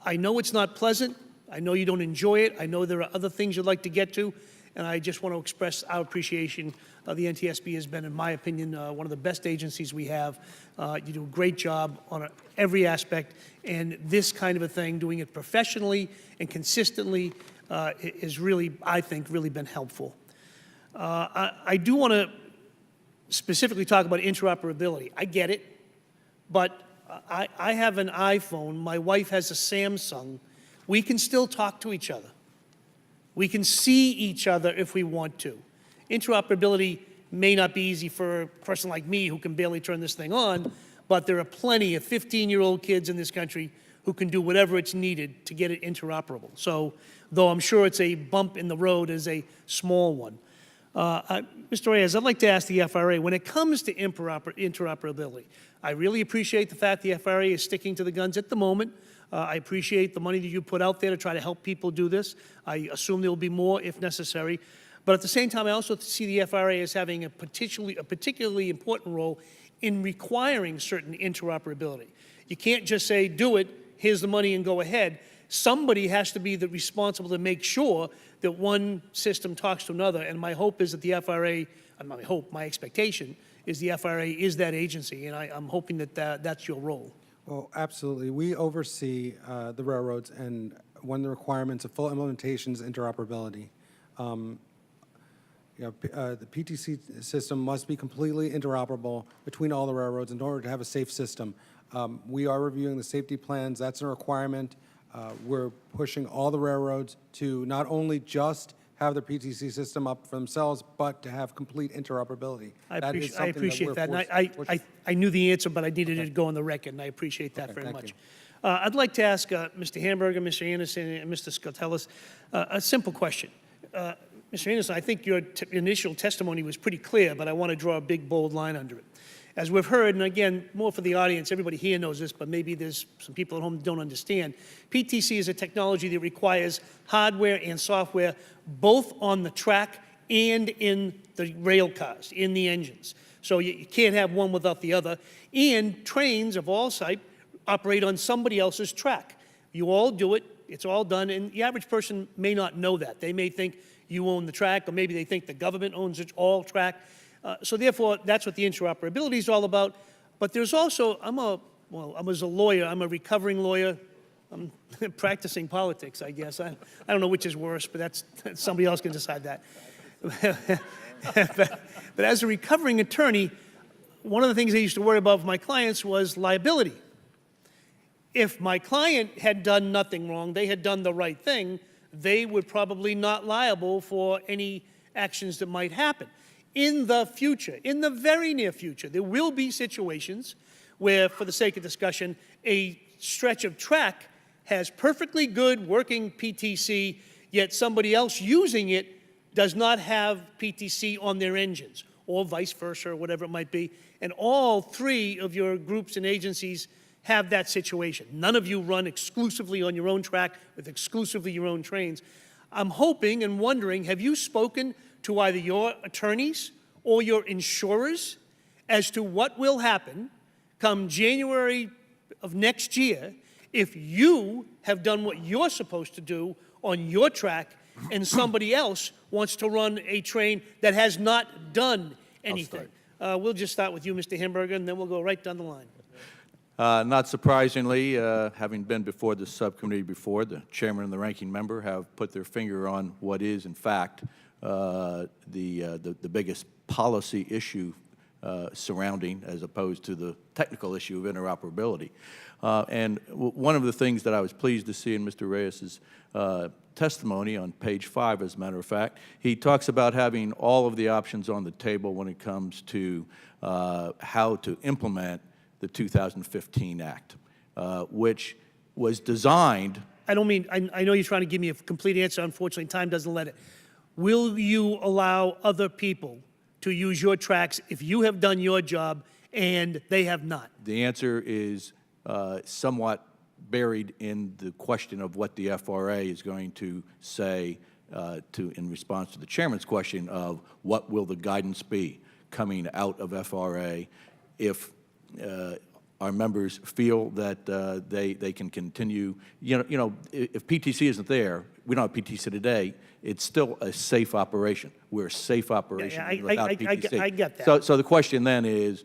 I know it's not pleasant. I know you don't enjoy it. I know there are other things you'd like to get to, and I just want to express our appreciation. The NTSB has been, in my opinion, one of the best agencies we have. You do a great job on every aspect, and this kind of a thing, doing it professionally and consistently, is really, I think, really been helpful. I do want to specifically talk about interoperability. I get it, but I have an iPhone. My wife has a Samsung. We can still talk to each other. We can see each other if we want to. Interoperability may not be easy for a person like me who can barely turn this thing on, but there are plenty of 15-year-old kids in this country who can do whatever it's needed to get it interoperable. So, though I'm sure it's a bump in the road as a small one. Mr. Reyes, I'd like to ask the FRA, when it comes to interoperability, I really appreciate the fact the FRA is sticking to the guns at the moment I appreciate the money that you put out there to try to help people do this. I assume there will be more if necessary. But at the same time, I also see the FRA as having a particularly important role in requiring certain interoperability. You can't just say, do it, here's the money, and go ahead. Somebody has to be responsible to make sure that one system talks to another. And my hope is that the FRA, my expectation is the FRA is that agency, and I'm hoping that that's your role. Well, absolutely. We oversee the railroads, and one of the requirements of full implementation is interoperability. The PTC system must be completely interoperable between all the railroads in order to have a safe system. We are reviewing the safety plans. That's a requirement. We're pushing all the railroads to not only just have the PTC system up for themselves, but to have complete interoperability. I appreciate that. And I knew the answer, but I needed it to go on the record, and I appreciate that very much. I'd like to ask Mr. Hamburger, Mr. Anderson, and Mr. Scotellis a simple question. Mr. Anderson, I think your initial testimony was pretty clear, but I want to draw a big, bold line under it. As we've heard, and again, more for the audience, everybody here knows this, but maybe there's some people at home that don't understand, PTC is a technology that requires hardware and software both on the track and in the rail cars, in the engines. So you can't have one without the other. And trains of all type operate on somebody else's track. You all do it, it's all done, and the average person may not know that. They may think you own the track, or maybe they think the government owns it all track. So therefore, that's what the interoperability is all about. But there's also, I was a lawyer, I'm a recovering lawyer. I'm practicing politics, I guess. I don't know which is worse, but that's somebody else can decide that. but as a recovering attorney, one of the things I used to worry about with my clients was liability. If my client had done nothing wrong, they had done the right thing, they were probably not liable for any actions that might happen. In the future, in the very near future, there will be situations where, for the sake of discussion, a stretch of track has perfectly good working PTC, yet somebody else using it does not have PTC on their engines, or vice versa, or whatever it might be. And all three of your groups and agencies have that situation. None of you run exclusively on your own track with exclusively your own trains. I'm hoping and wondering, have you spoken to either your attorneys or your insurers as to what will happen come January of next year if you have done what you're supposed to do on your track and somebody else wants to run a train that has not done anything? We'll just start with you, Mr. Hamburger, and then we'll go right down the line. Not surprisingly, having been before the subcommittee before, the chairman and the ranking member have put their finger on what is, in fact, the biggest policy issue surrounding, as opposed to the technical issue of interoperability. And one of the things that I was pleased to see in Mr. Reyes's testimony on page 5, as a matter of fact, he talks about having all of the options on the table when it comes to how to implement the 2015 Act, which was designed. I don't mean, I know you're trying to give me a complete answer. Unfortunately, time doesn't let it. Will you allow other people to use your tracks if you have done your job and they have not? The answer is somewhat buried in the question of what the FRA is going to say in response to the chairman's question of what will the guidance be coming out of FRA if our members feel that they can continue. If PTC isn't there, we don't have PTC today, it's still a safe operation. We're a safe operation without PTC. I get that. So the question then is,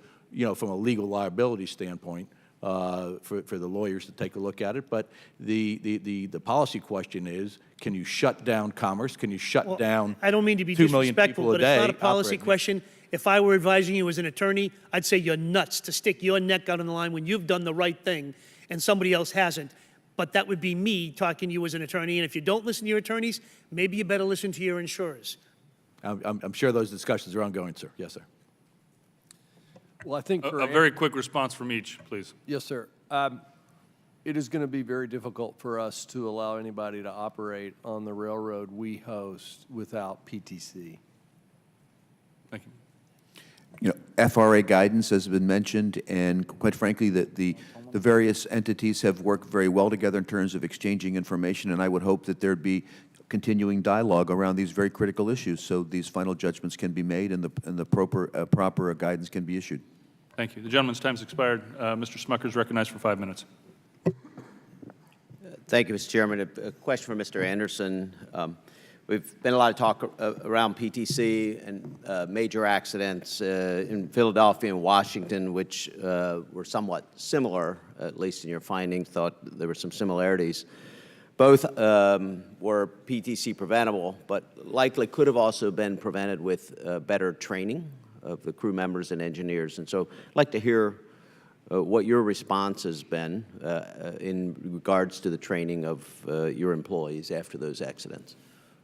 from a legal liability standpoint, for the lawyers to take a look at it, but the policy question is, can you shut down commerce? Can you shut down I don't mean to be 2 million disrespectful, people a but day it's not a policy operating? question. If I were advising you as an attorney, I'd say you're nuts to stick your neck out on the line when you've done the right thing and somebody else hasn't. But that would be me talking to you as an attorney. And if you don't listen to your attorneys, maybe you better listen to your insurers. I'm sure those discussions are ongoing, sir. Yes, sir. Well, I think A very quick response from each, please. Yes, sir. It is going to be very difficult for us to allow anybody to operate on the railroad we host without PTC. Thank you. FRA guidance has been mentioned, and quite frankly, that the various entities have worked very well together in terms of exchanging information, and I would hope that there'd be continuing dialogue around these very critical issues so these final judgments can be made and the proper guidance can be issued. Thank you. The gentleman's time's expired. Mr. Smucker is recognized for 5 minutes. Thank you, Mr. Chairman. A question for Mr. Anderson. We've been a lot of talk around PTC and major accidents in Philadelphia and Washington, which were somewhat similar, at least in your findings, thought there were some similarities. Both were PTC preventable, but likely could have also been prevented with better training of the crew members and engineers. And so I'd like to hear what your response has been in regards to the training of your employees after those accidents.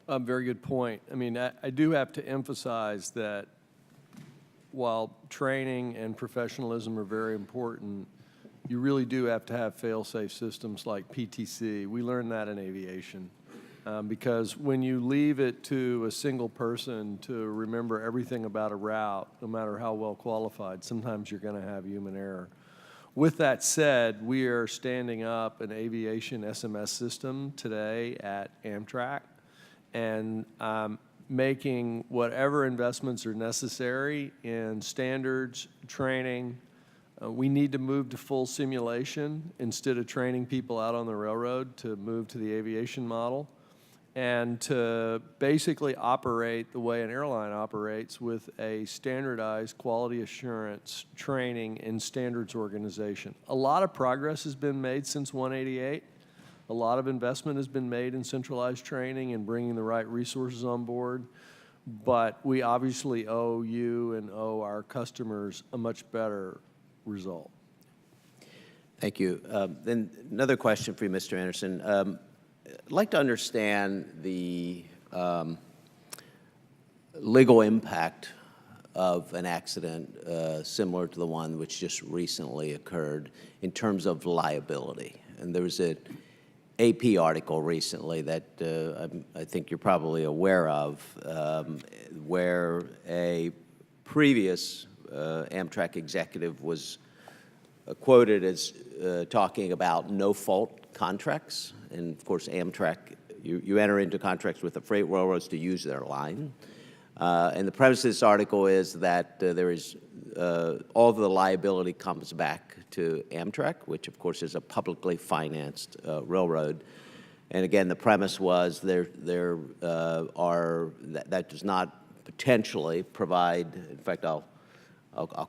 Very good point. I mean, I do have to emphasize that while training and professionalism are very important, you really do have to have fail-safe systems like PTC. We learned that in aviation because when you leave it to a single person to remember everything about a route, no matter how well qualified, sometimes you're going to have human error. With that said, we are standing up an aviation SMS system today at Amtrak and making whatever investments are necessary in standards, training. We need to move to full simulation instead of training people out on the railroad to move to the aviation model and to basically operate the way an airline operates with a standardized quality assurance training and standards organization. A lot of progress has been made since 188. A lot of investment has been made in centralized training and bringing the right resources on board, but we obviously owe you and owe our customers a much better result. Thank you. Then another question for you, Mr. Anderson. I'd like to understand the legal impact of an accident similar to the one which just recently occurred in terms of liability. And there was an AP article recently that I think you're probably aware of where a previous Amtrak executive was quoted as talking about no-fault contracts. And of course, Amtrak, you enter into contracts with the freight railroads to use their line. And the premise of this article is that there is all of the liability comes back to Amtrak, which of course is a publicly financed railroad. And again, the premise was that does not potentially provide. In fact, I'll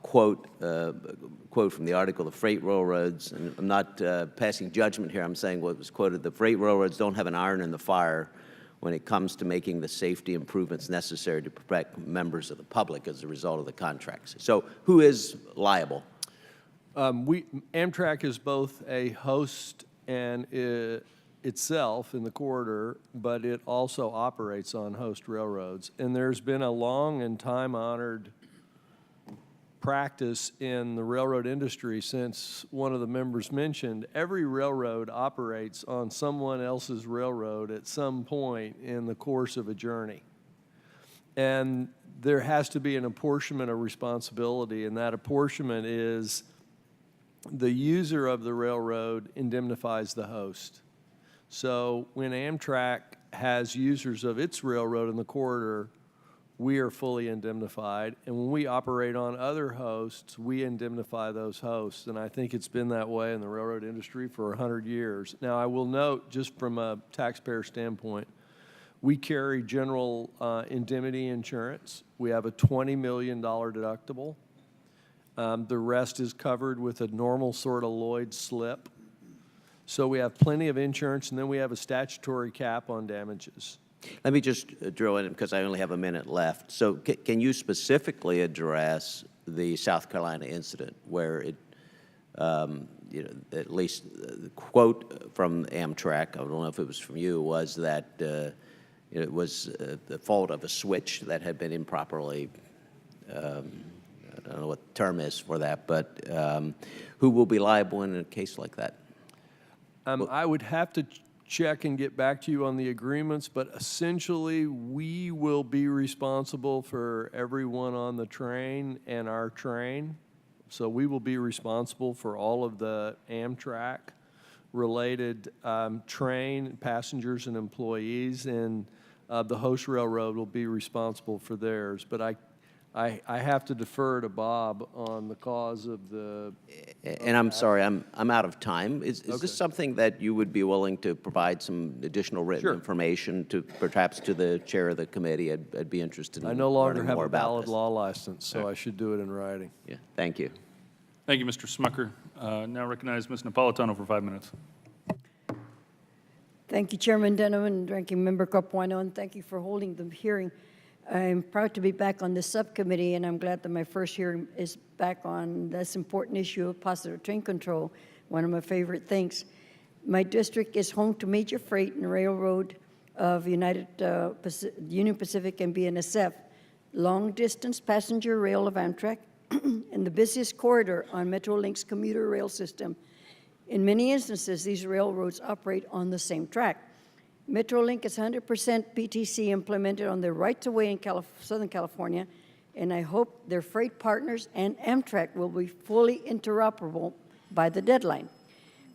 quote from the article, the freight railroads, and I'm not passing judgment here, I'm saying what was quoted, the freight railroads don't have an iron in the fire when it comes to making the safety improvements necessary to protect members of the public as a result of the contracts. So who is liable? Amtrak is both a host and itself in the corridor, but it also operates on host railroads. And there's been a long and time-honored practice in the railroad industry since one of the members mentioned, every railroad operates on someone else's railroad at some point in the course of a journey. And there has to be an apportionment of responsibility, and that apportionment is the user of the railroad indemnifies the host. So when Amtrak has users of its railroad in the corridor, we are fully indemnified. And when we operate on other hosts, we indemnify those hosts. And I think it's been that way in the railroad industry for 100 years. Now, I will note, just from a taxpayer standpoint, we carry general indemnity insurance. We have a $20 million deductible. The rest is covered with a normal sort of Lloyd's slip. So we have plenty of insurance, and then we have a statutory cap on damages. Let me just drill in because I only have a minute left. So can you specifically address the South Carolina incident where it, at least the quote from Amtrak, I don't know if it was from you, was that it was the fault of a switch that had been improperly, I don't know what the term is for that, but who will be liable in a case like that? I would have to check and get back to you on the agreements, but essentially, we will be responsible for everyone on the train and our train. So we will be responsible for all of the Amtrak-related train passengers and employees, and the host railroad will be responsible for theirs. But I have to defer to Bob on the cause of the... And I'm sorry, I'm out of time. Is Okay. this something that you would be willing to provide some additional written Sure. information to, perhaps to the chair of the committee? I'd be interested in I no longer learning have more a about valid this. law license, so I should do it in writing. Yeah, thank you. Thank you, Mr. Smucker. Now recognize Ms. Napolitano for 5 minutes. Thank you, Chairman Denham and Ranking Member Capuano, and thank you for holding the hearing. I'm proud to be back on this subcommittee, and I'm glad that my first hearing is back on this important issue of positive train control, one of my favorite things. My district is home to major freight and railroad of Union Pacific and BNSF, long-distance passenger rail of Amtrak, and the busiest corridor on Metrolink's commuter rail system. In many instances, these railroads operate on the same track. Metrolink is 100% PTC implemented on their rights-of-way in Southern California, and I hope their freight partners and Amtrak will be fully interoperable by the deadline.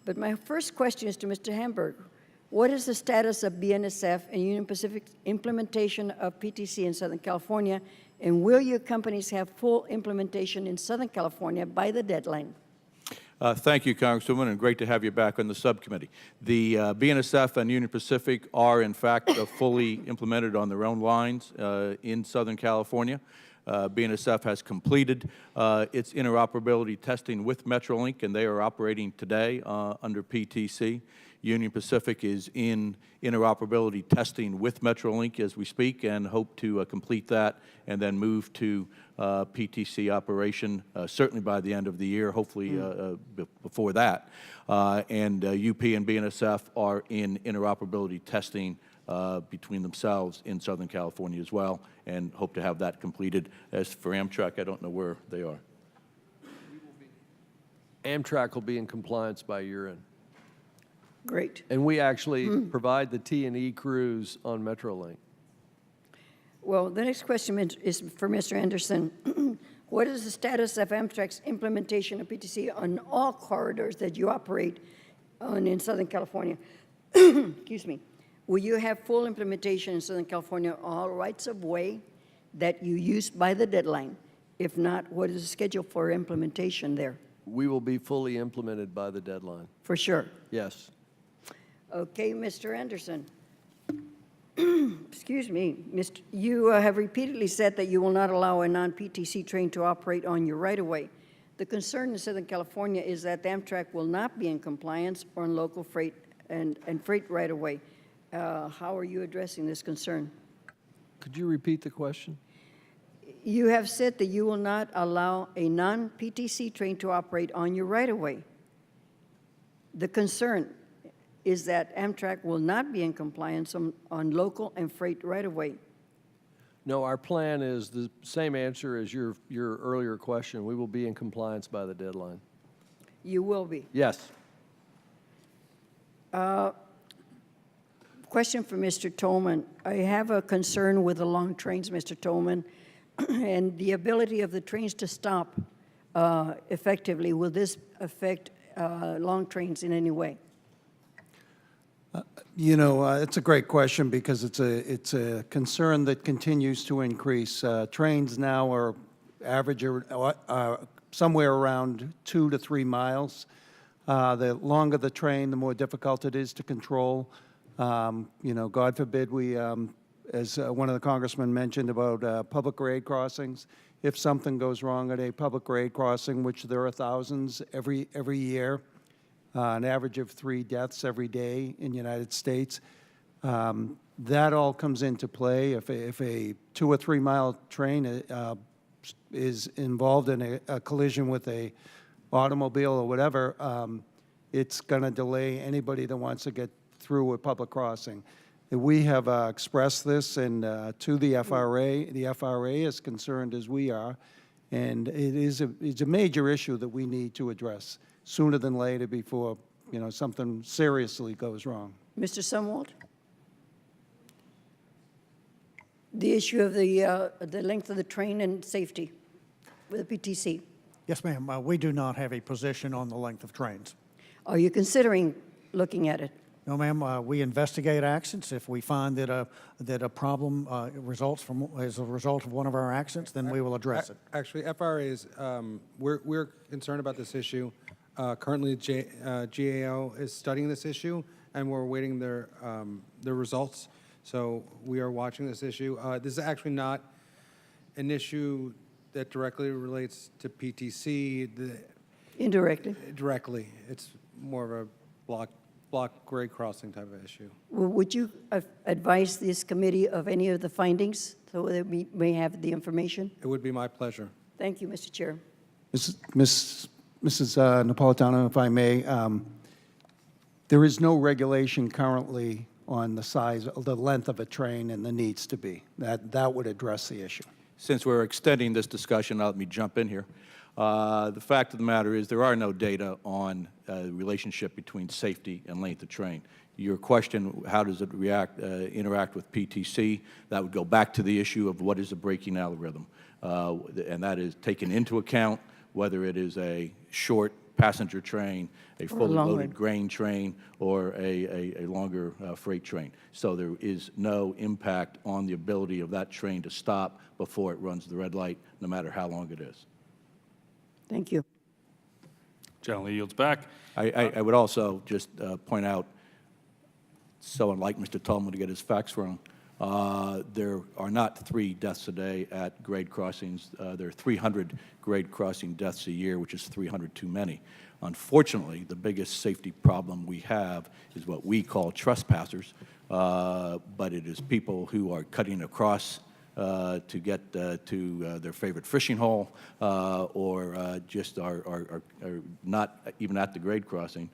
But my first question is to Mr. Hamburg. What is the status of BNSF and Union Pacific's implementation of PTC in Southern California, and will your companies have full implementation in Southern California by the deadline? Thank you, Congresswoman, and great to have you back on the subcommittee. The BNSF and Union Pacific are, in fact, fully implemented on their own lines in Southern California. BNSF has completed its interoperability testing with Metrolink, and they are operating today under PTC. Union Pacific is in interoperability testing with Metrolink as we speak, and hope to complete that and then move to PTC operation certainly by the end of the year, hopefully before that. And UP and BNSF are in interoperability testing between themselves in Southern California as well, and hope to have that completed. As for Amtrak, I don't know where they are. Amtrak will be in compliance by year end. Great. And we actually provide the T&E crews on Metrolink. Well, the next question is for Mr. Anderson. What is the status of Amtrak's implementation of PTC on all corridors that you operate on in Southern California? Excuse me. Will you have full implementation in Southern California on all rights of way that you use by the deadline? If not, what is the schedule for implementation there? We will be fully implemented by the deadline. For sure. Yes. Okay, Mr. Anderson. Excuse me, you have repeatedly said that you will not allow a non-PTC train to operate on your right-of-way. The concern in Southern California is that Amtrak will not be in compliance on local freight and freight right-of-way. How are you addressing this concern? Could you repeat the question? You have said that you will not allow a non-PTC train to operate on your right-of-way. The concern is that Amtrak will not be in compliance on local and freight right-of-way. No, our plan is the same answer as your earlier question. We will be in compliance by the deadline. You will be. Yes. Question for Mr. Tolman. I have a concern with the long trains, Mr. Tolman, and the ability of the trains to stop effectively. Will this affect long trains in any way? You know, it's a great question because it's a concern that continues to increase. Trains now are average somewhere around 2 to 3 miles. The longer the train, the more difficult it is to control. You know, God forbid we, as one of the congressmen mentioned about public grade crossings, if something goes wrong at a public grade crossing, which there are thousands every year, an average of 3 deaths every day in the United States. That all comes into play. If a 2 or 3 mile train is involved in a collision with a automobile or whatever, it's going to delay anybody that wants to get through a public crossing. We have expressed this to the FRA. The FRA is concerned as we are, and it's a major issue that we need to address sooner than later before, you know, something seriously goes wrong. Mr. Sumwalt? The issue of the length of the train and safety with the PTC. Yes, ma'am. We do not have a position on the length of trains. Are you considering looking at it? No, ma'am. We investigate accidents. If we find that a problem results as a result of one of our accidents, then we will address it. Actually, FRAs, we're concerned about this issue. Currently, GAO is studying this issue, and we're awaiting their results. So we are watching this issue. This is actually not an issue that directly relates to PTC. Indirectly? Directly. It's more of a block grade crossing type of issue. Well, would you advise this committee of any of the findings so that we may have the information? It would be my pleasure. Thank you, Mr. Chair. Mrs. Napolitano, if I may, there is no regulation currently on the size, the length of a train, and there needs to be. That would address the issue. Since we're extending this discussion, let me jump in here. The fact of the matter is there are no data on the relationship between safety and length of train. Your question, how does it interact with PTC, that would go back to the issue of what is a braking algorithm. And that is taken into account whether it is a short passenger train, a fully loaded grain train, or a longer freight train. So there is no impact on the ability of that train to stop before it runs the red light, no matter how long it is. Thank you. Gentleman yields back. I would also just point out, so unlike Mr. Tolman to get his facts wrong, there are not 3 deaths a day at grade crossings. There are 300 grade crossing deaths a year, which is 300 too many. Unfortunately, the biggest safety problem we have is what we call trespassers, but it is people who are cutting across to get to their favorite fishing hole, or just are not even at the grade crossing.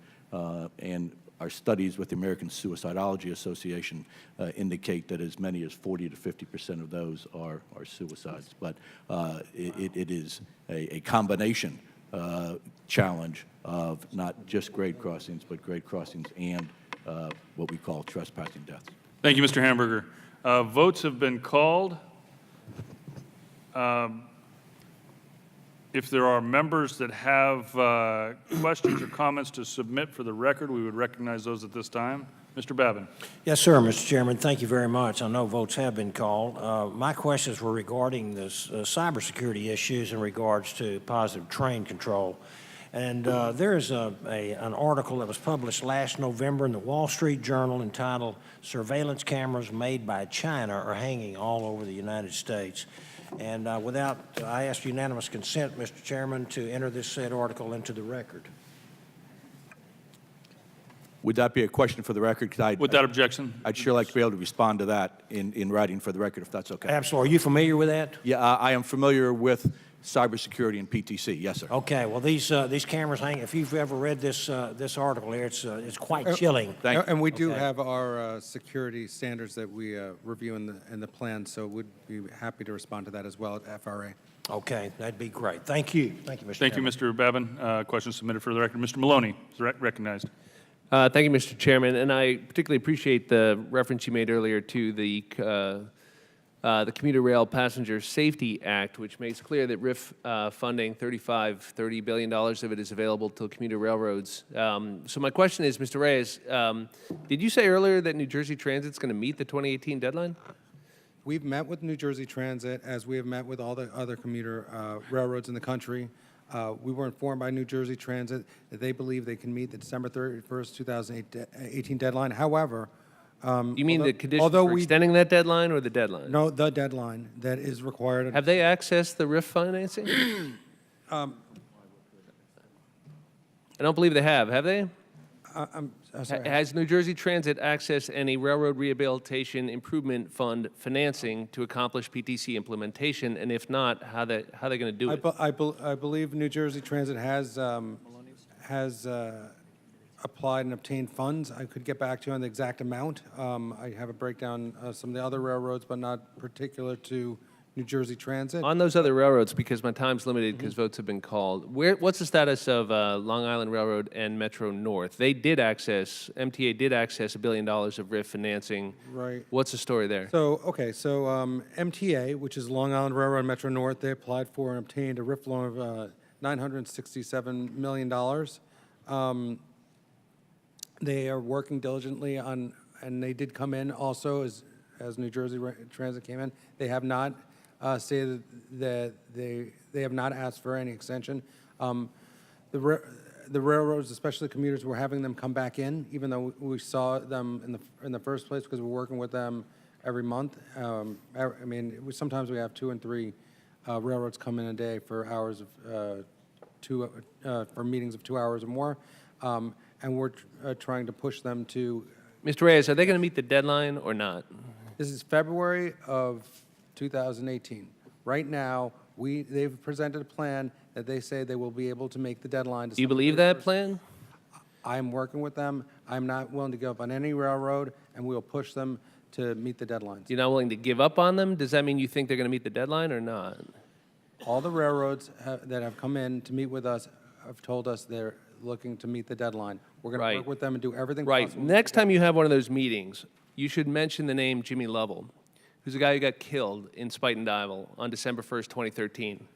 And our studies with the American Suicidology Association indicate that as many as 40 to 50% of those are suicides. But it is a combination challenge of not just grade crossings, but grade crossings and what we call trespassing deaths. Thank you, Mr. Hamburger. Votes have been called. If there are members that have questions or comments to submit for the record, we would recognize those at this time. Mr. Babin. Yes, sir, Mr. Chairman. Thank you very much. I know votes have been called. My questions were regarding this cybersecurity issues in regards to positive train control. And there is an article that was published last November in the Wall Street Journal entitled "Surveillance Cameras Made by China Are Hanging All Over the United States." And I ask unanimous consent, Mr. Chairman, to enter this said article into the record. Would that be a question for the record? Without objection. I'd sure like to be able to respond to that in writing for the record, if that's okay. Absolutely. Are you familiar with that? Yeah, I am familiar with cybersecurity and PTC. Yes, sir. Okay. Well, these cameras hang. If you've ever read this article here, it's quite chilling. And we do have our security standards that we review in the plan, so we'd be happy to respond to that as well at FRA. Okay, that'd be great. Thank you. Thank you, Mr. Thank you, Mr. Babin. Question submitted for the record. Mr. Maloney is recognized. Thank you, Mr. Chairman, and I particularly appreciate the reference you made earlier to the Commuter Rail Passenger Safety Act, which makes clear that RIF funding, $30 billion of it is available to commuter railroads. So my question is, Mr. Reyes, did you say earlier that New Jersey Transit's going to meet the 2018 deadline? We've met with New Jersey Transit, as we have met with all the other commuter railroads in the country. We were informed by New Jersey Transit that they believe they can meet the December 31st, 2018 deadline. However, you mean the condition for extending that deadline or the deadline? No, the deadline that is required. Have they accessed the RIF financing? I don't believe they have they? I'm sorry. Has New Jersey Transit accessed any Railroad Rehabilitation Improvement Fund financing to accomplish PTC implementation? And if not, how they going to do it? I believe New Jersey Transit has applied and obtained funds. I could get back to you on the exact amount. I have a breakdown of some of the other railroads, but not particular to New Jersey Transit. On those other railroads, because my time's limited because votes have been called, what's the status of Long Island Railroad and Metro North? MTA did access $1 billion of RIF financing. Right. What's the story there? So, okay, so MTA, which is Long Island Railroad Metro North, they applied for and obtained a RIF loan of $967 million. They are working diligently on, and they did come in also as New Jersey Transit came in. They have not stated that they have not asked for any extension. The railroads, especially commuters, we're having them come back in, even though we saw them in the first place because we're working with them every month. I mean, sometimes we have 2 and 3 railroads come in a day for hours of for meetings of 2 hours or more, and we're trying to push them to. Mr. Reyes, are they going to meet the deadline or not? This is February of 2018. Right now, they've presented a plan that they say they will be able to make the deadline. Do you believe that plan? I'm working with them. I'm not willing to give up on any railroad, and we'll push them to meet the deadlines. You're not willing to give up on them? Does that mean you think they're going to meet the deadline or not? All the railroads that have come in to meet with us have told us they're looking to meet the deadline. We're going to work with them and do everything possible. Next time you have one of those meetings, you should mention the name Jimmy Lovell, who's the guy who got killed in Spite and Dival on December 1st, 2013.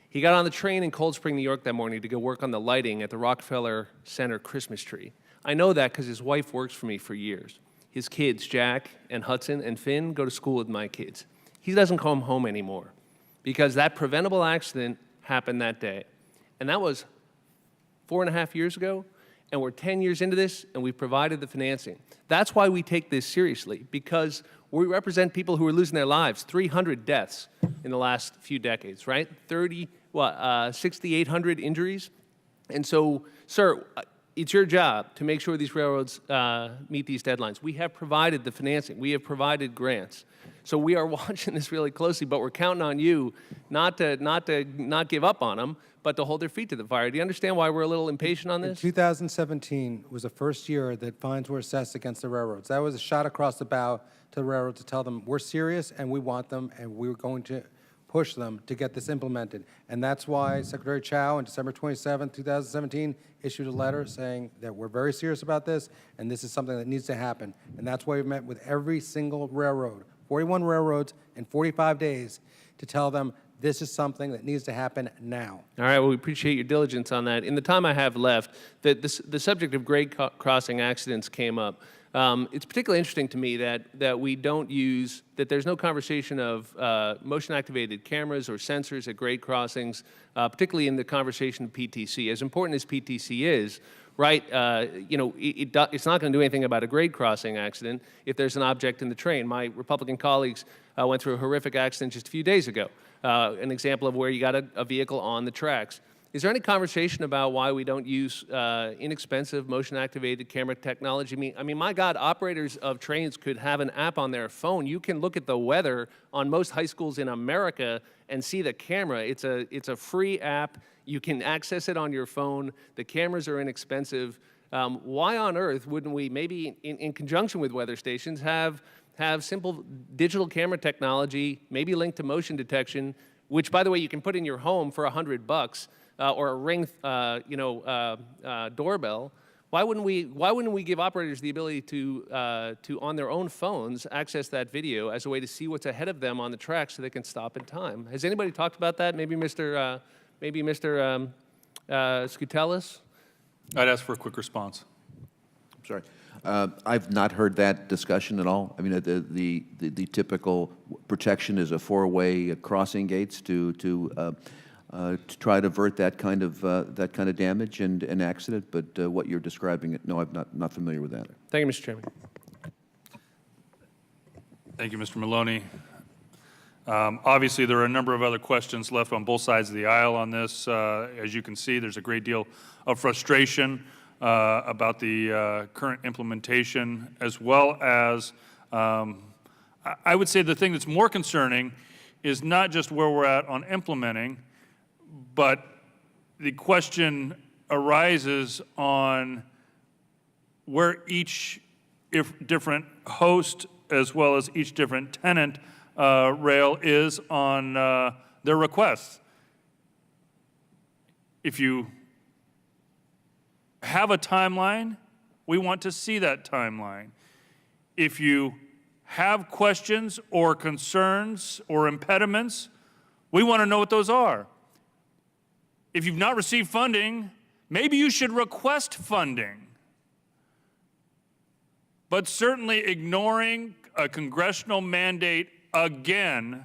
He got on the train in Cold Spring, New York that morning to go work on the lighting at the Rockefeller Center Christmas tree. I know that because his wife works for me for years. His kids, Jack and Hudson and Finn, go to school with my kids. He doesn't come home anymore because that preventable accident happened that day. And that was 4.5 years ago, and we're 10 years into this, and we've provided the financing. That's why we take this seriously, because we represent people who are losing their lives. 300 deaths in the last few decades, right? 6,800 injuries. And so, sir, it's your job to make sure these railroads meet these deadlines. We have provided the financing. We have provided grants. So we are watching this really closely, but we're counting on you not to give up on them, but to hold their feet to the fire. Do you understand why we're a little impatient on this? 2017 was the first year that fines were assessed against the railroads. That was a shot across the bow to the railroads to tell them we're serious and we want them and we're going to push them to get this implemented. And that's why Secretary Chow on December 27, 2017 issued a letter saying that we're very serious about this and this is something that needs to happen. And that's why we met with every single railroad, 41 railroads in 45 days, to tell them this is something that needs to happen now. All right, well, we appreciate your diligence on that. In the time I have left, the subject of grade crossing accidents came up. It's particularly interesting to me that we don't use, that there's no conversation of motion-activated cameras or sensors at grade crossings, particularly in the conversation of PTC. As important as PTC is, right, it's not going to do anything about a grade crossing accident if there's an object in the train. My Republican colleagues went through a horrific accident just a few days ago, an example of where you got a vehicle on the tracks. Is there any conversation about why we don't use inexpensive motion-activated camera technology? I mean, my God, operators of trains could have an app on their phone. You can look at the weather on most high schools in America and see the camera. It's a free app. You can access it on your phone. The cameras are inexpensive. Why on earth wouldn't we, maybe in conjunction with weather stations, have simple digital camera technology, maybe linked to motion detection, which, by the way, you can put in your home for $100, or a Ring, doorbell? Why wouldn't we give operators the ability to on their own phones access that video as a way to see what's ahead of them on the track so they can stop in time? Has anybody talked about that? Maybe Mr. Skoutelis? I'd ask for a quick response. Sorry. I've not heard that discussion at all. I mean, the typical protection is a four-way crossing gates to try to avert that kind of damage and accident. But what you're describing, no, I'm not familiar with that. Thank you, Mr. Chairman. Thank you, Mr. Maloney. Obviously, there are a number of other questions left on both sides of the aisle on this. As you can see, there's a great deal of frustration about the current implementation, as well as, I would say the thing that's more concerning is not just where we're at on implementing, but the question arises on where each different host, as well as each different tenant, Rail is on their requests. If you have a timeline, we want to see that timeline. If you have questions or concerns or impediments, we want to know what those are. If you've not received funding, maybe you should request funding. But certainly ignoring a congressional mandate again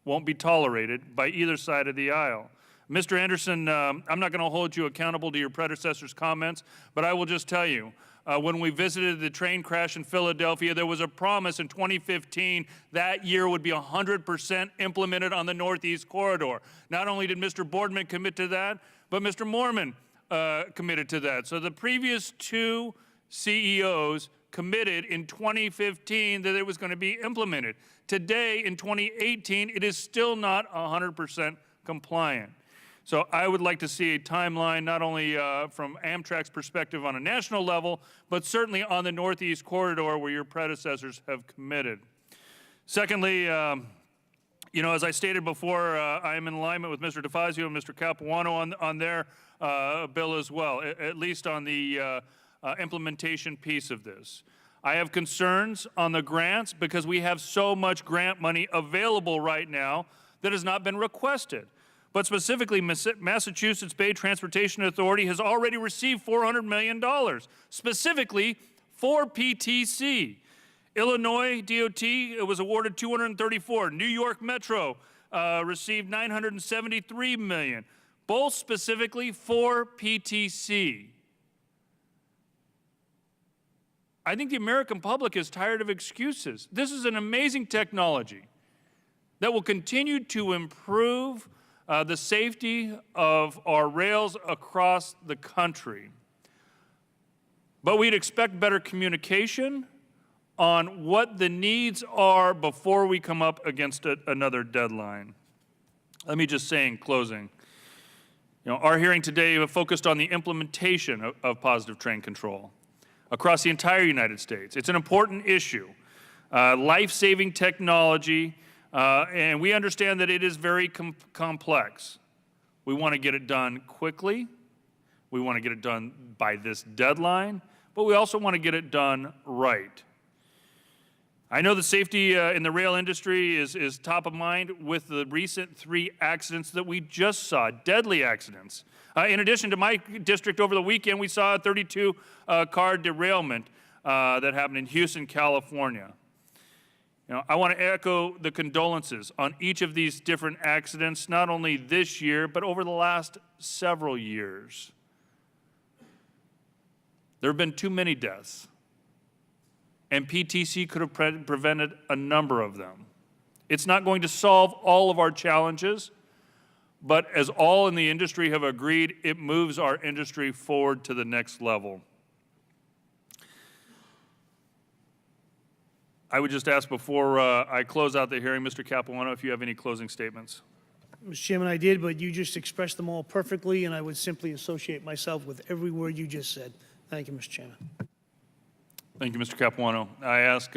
won't be tolerated by either side of the aisle. Mr. Anderson, I'm not going to hold you accountable to your predecessor's comments, but I will just tell you, when we visited the train crash in Philadelphia, there was a promise in 2015 that year would be 100% implemented on the Northeast Corridor. Not only did Mr. Boardman commit to that, but Mr. Moorman committed to that. So the previous two CEOs committed in 2015 that it was going to be implemented. Today, in 2018, it is still not 100% compliant. So I would like to see a timeline not only from Amtrak's perspective on a national level, but certainly on the Northeast Corridor where your predecessors have committed. Secondly, you know, as I stated before, I am in alignment with Mr. DeFazio and Mr. Capuano on their bill as well, at least on the implementation piece of this. I have concerns on the grants because we have so much grant money available right now that has not been requested. But specifically, Massachusetts Bay Transportation Authority has already received $400 million, specifically for PTC. Illinois DOT was awarded $234. New York Metro received $973 million, both specifically for PTC. I think the American public is tired of excuses. This is an amazing technology that will continue to improve the safety of our rails across the country. But we'd expect better communication on what the needs are before we come up against another deadline. Let me just say in closing, you know, our hearing today focused on the implementation of positive train control across the entire United States. It's an important issue, life-saving technology, and we understand that it is very complex. We want to get it done quickly. We want to get it done by this deadline, but we also want to get it done right. I know the safety in the rail industry is top of mind with the recent 3 accidents that we just saw, deadly accidents. In addition to my district over the weekend, we saw a 32-car derailment that happened in Houston, California. You know, I want to echo the condolences on each of these different accidents, not only this year, but over the last several years. There have been too many deaths, and PTC could have prevented a number of them. It's not going to solve all of our challenges, but as all in the industry have agreed, it moves our industry forward to the next level. I would just ask before I close out the hearing, Mr. Capuano, if you have any closing statements. Mr. Chairman, I did, but you just expressed them all perfectly, and I would simply associate myself with every word you just said. Thank you, Mr. Chairman. Thank you, Mr. Capuano. I ask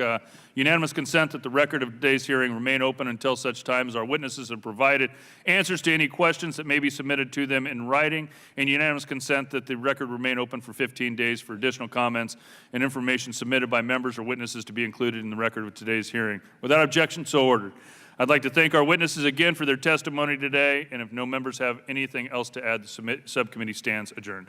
unanimous consent that the record of today's hearing remain open until such time as our witnesses have provided answers to any questions that may be submitted to them in writing, and unanimous consent that the record remain open for 15 days for additional comments and information submitted by members or witnesses to be included in the record of today's hearing. Without objection, so ordered. I'd like to thank our witnesses again for their testimony today, and if no members have anything else to add, the subcommittee stands adjourned.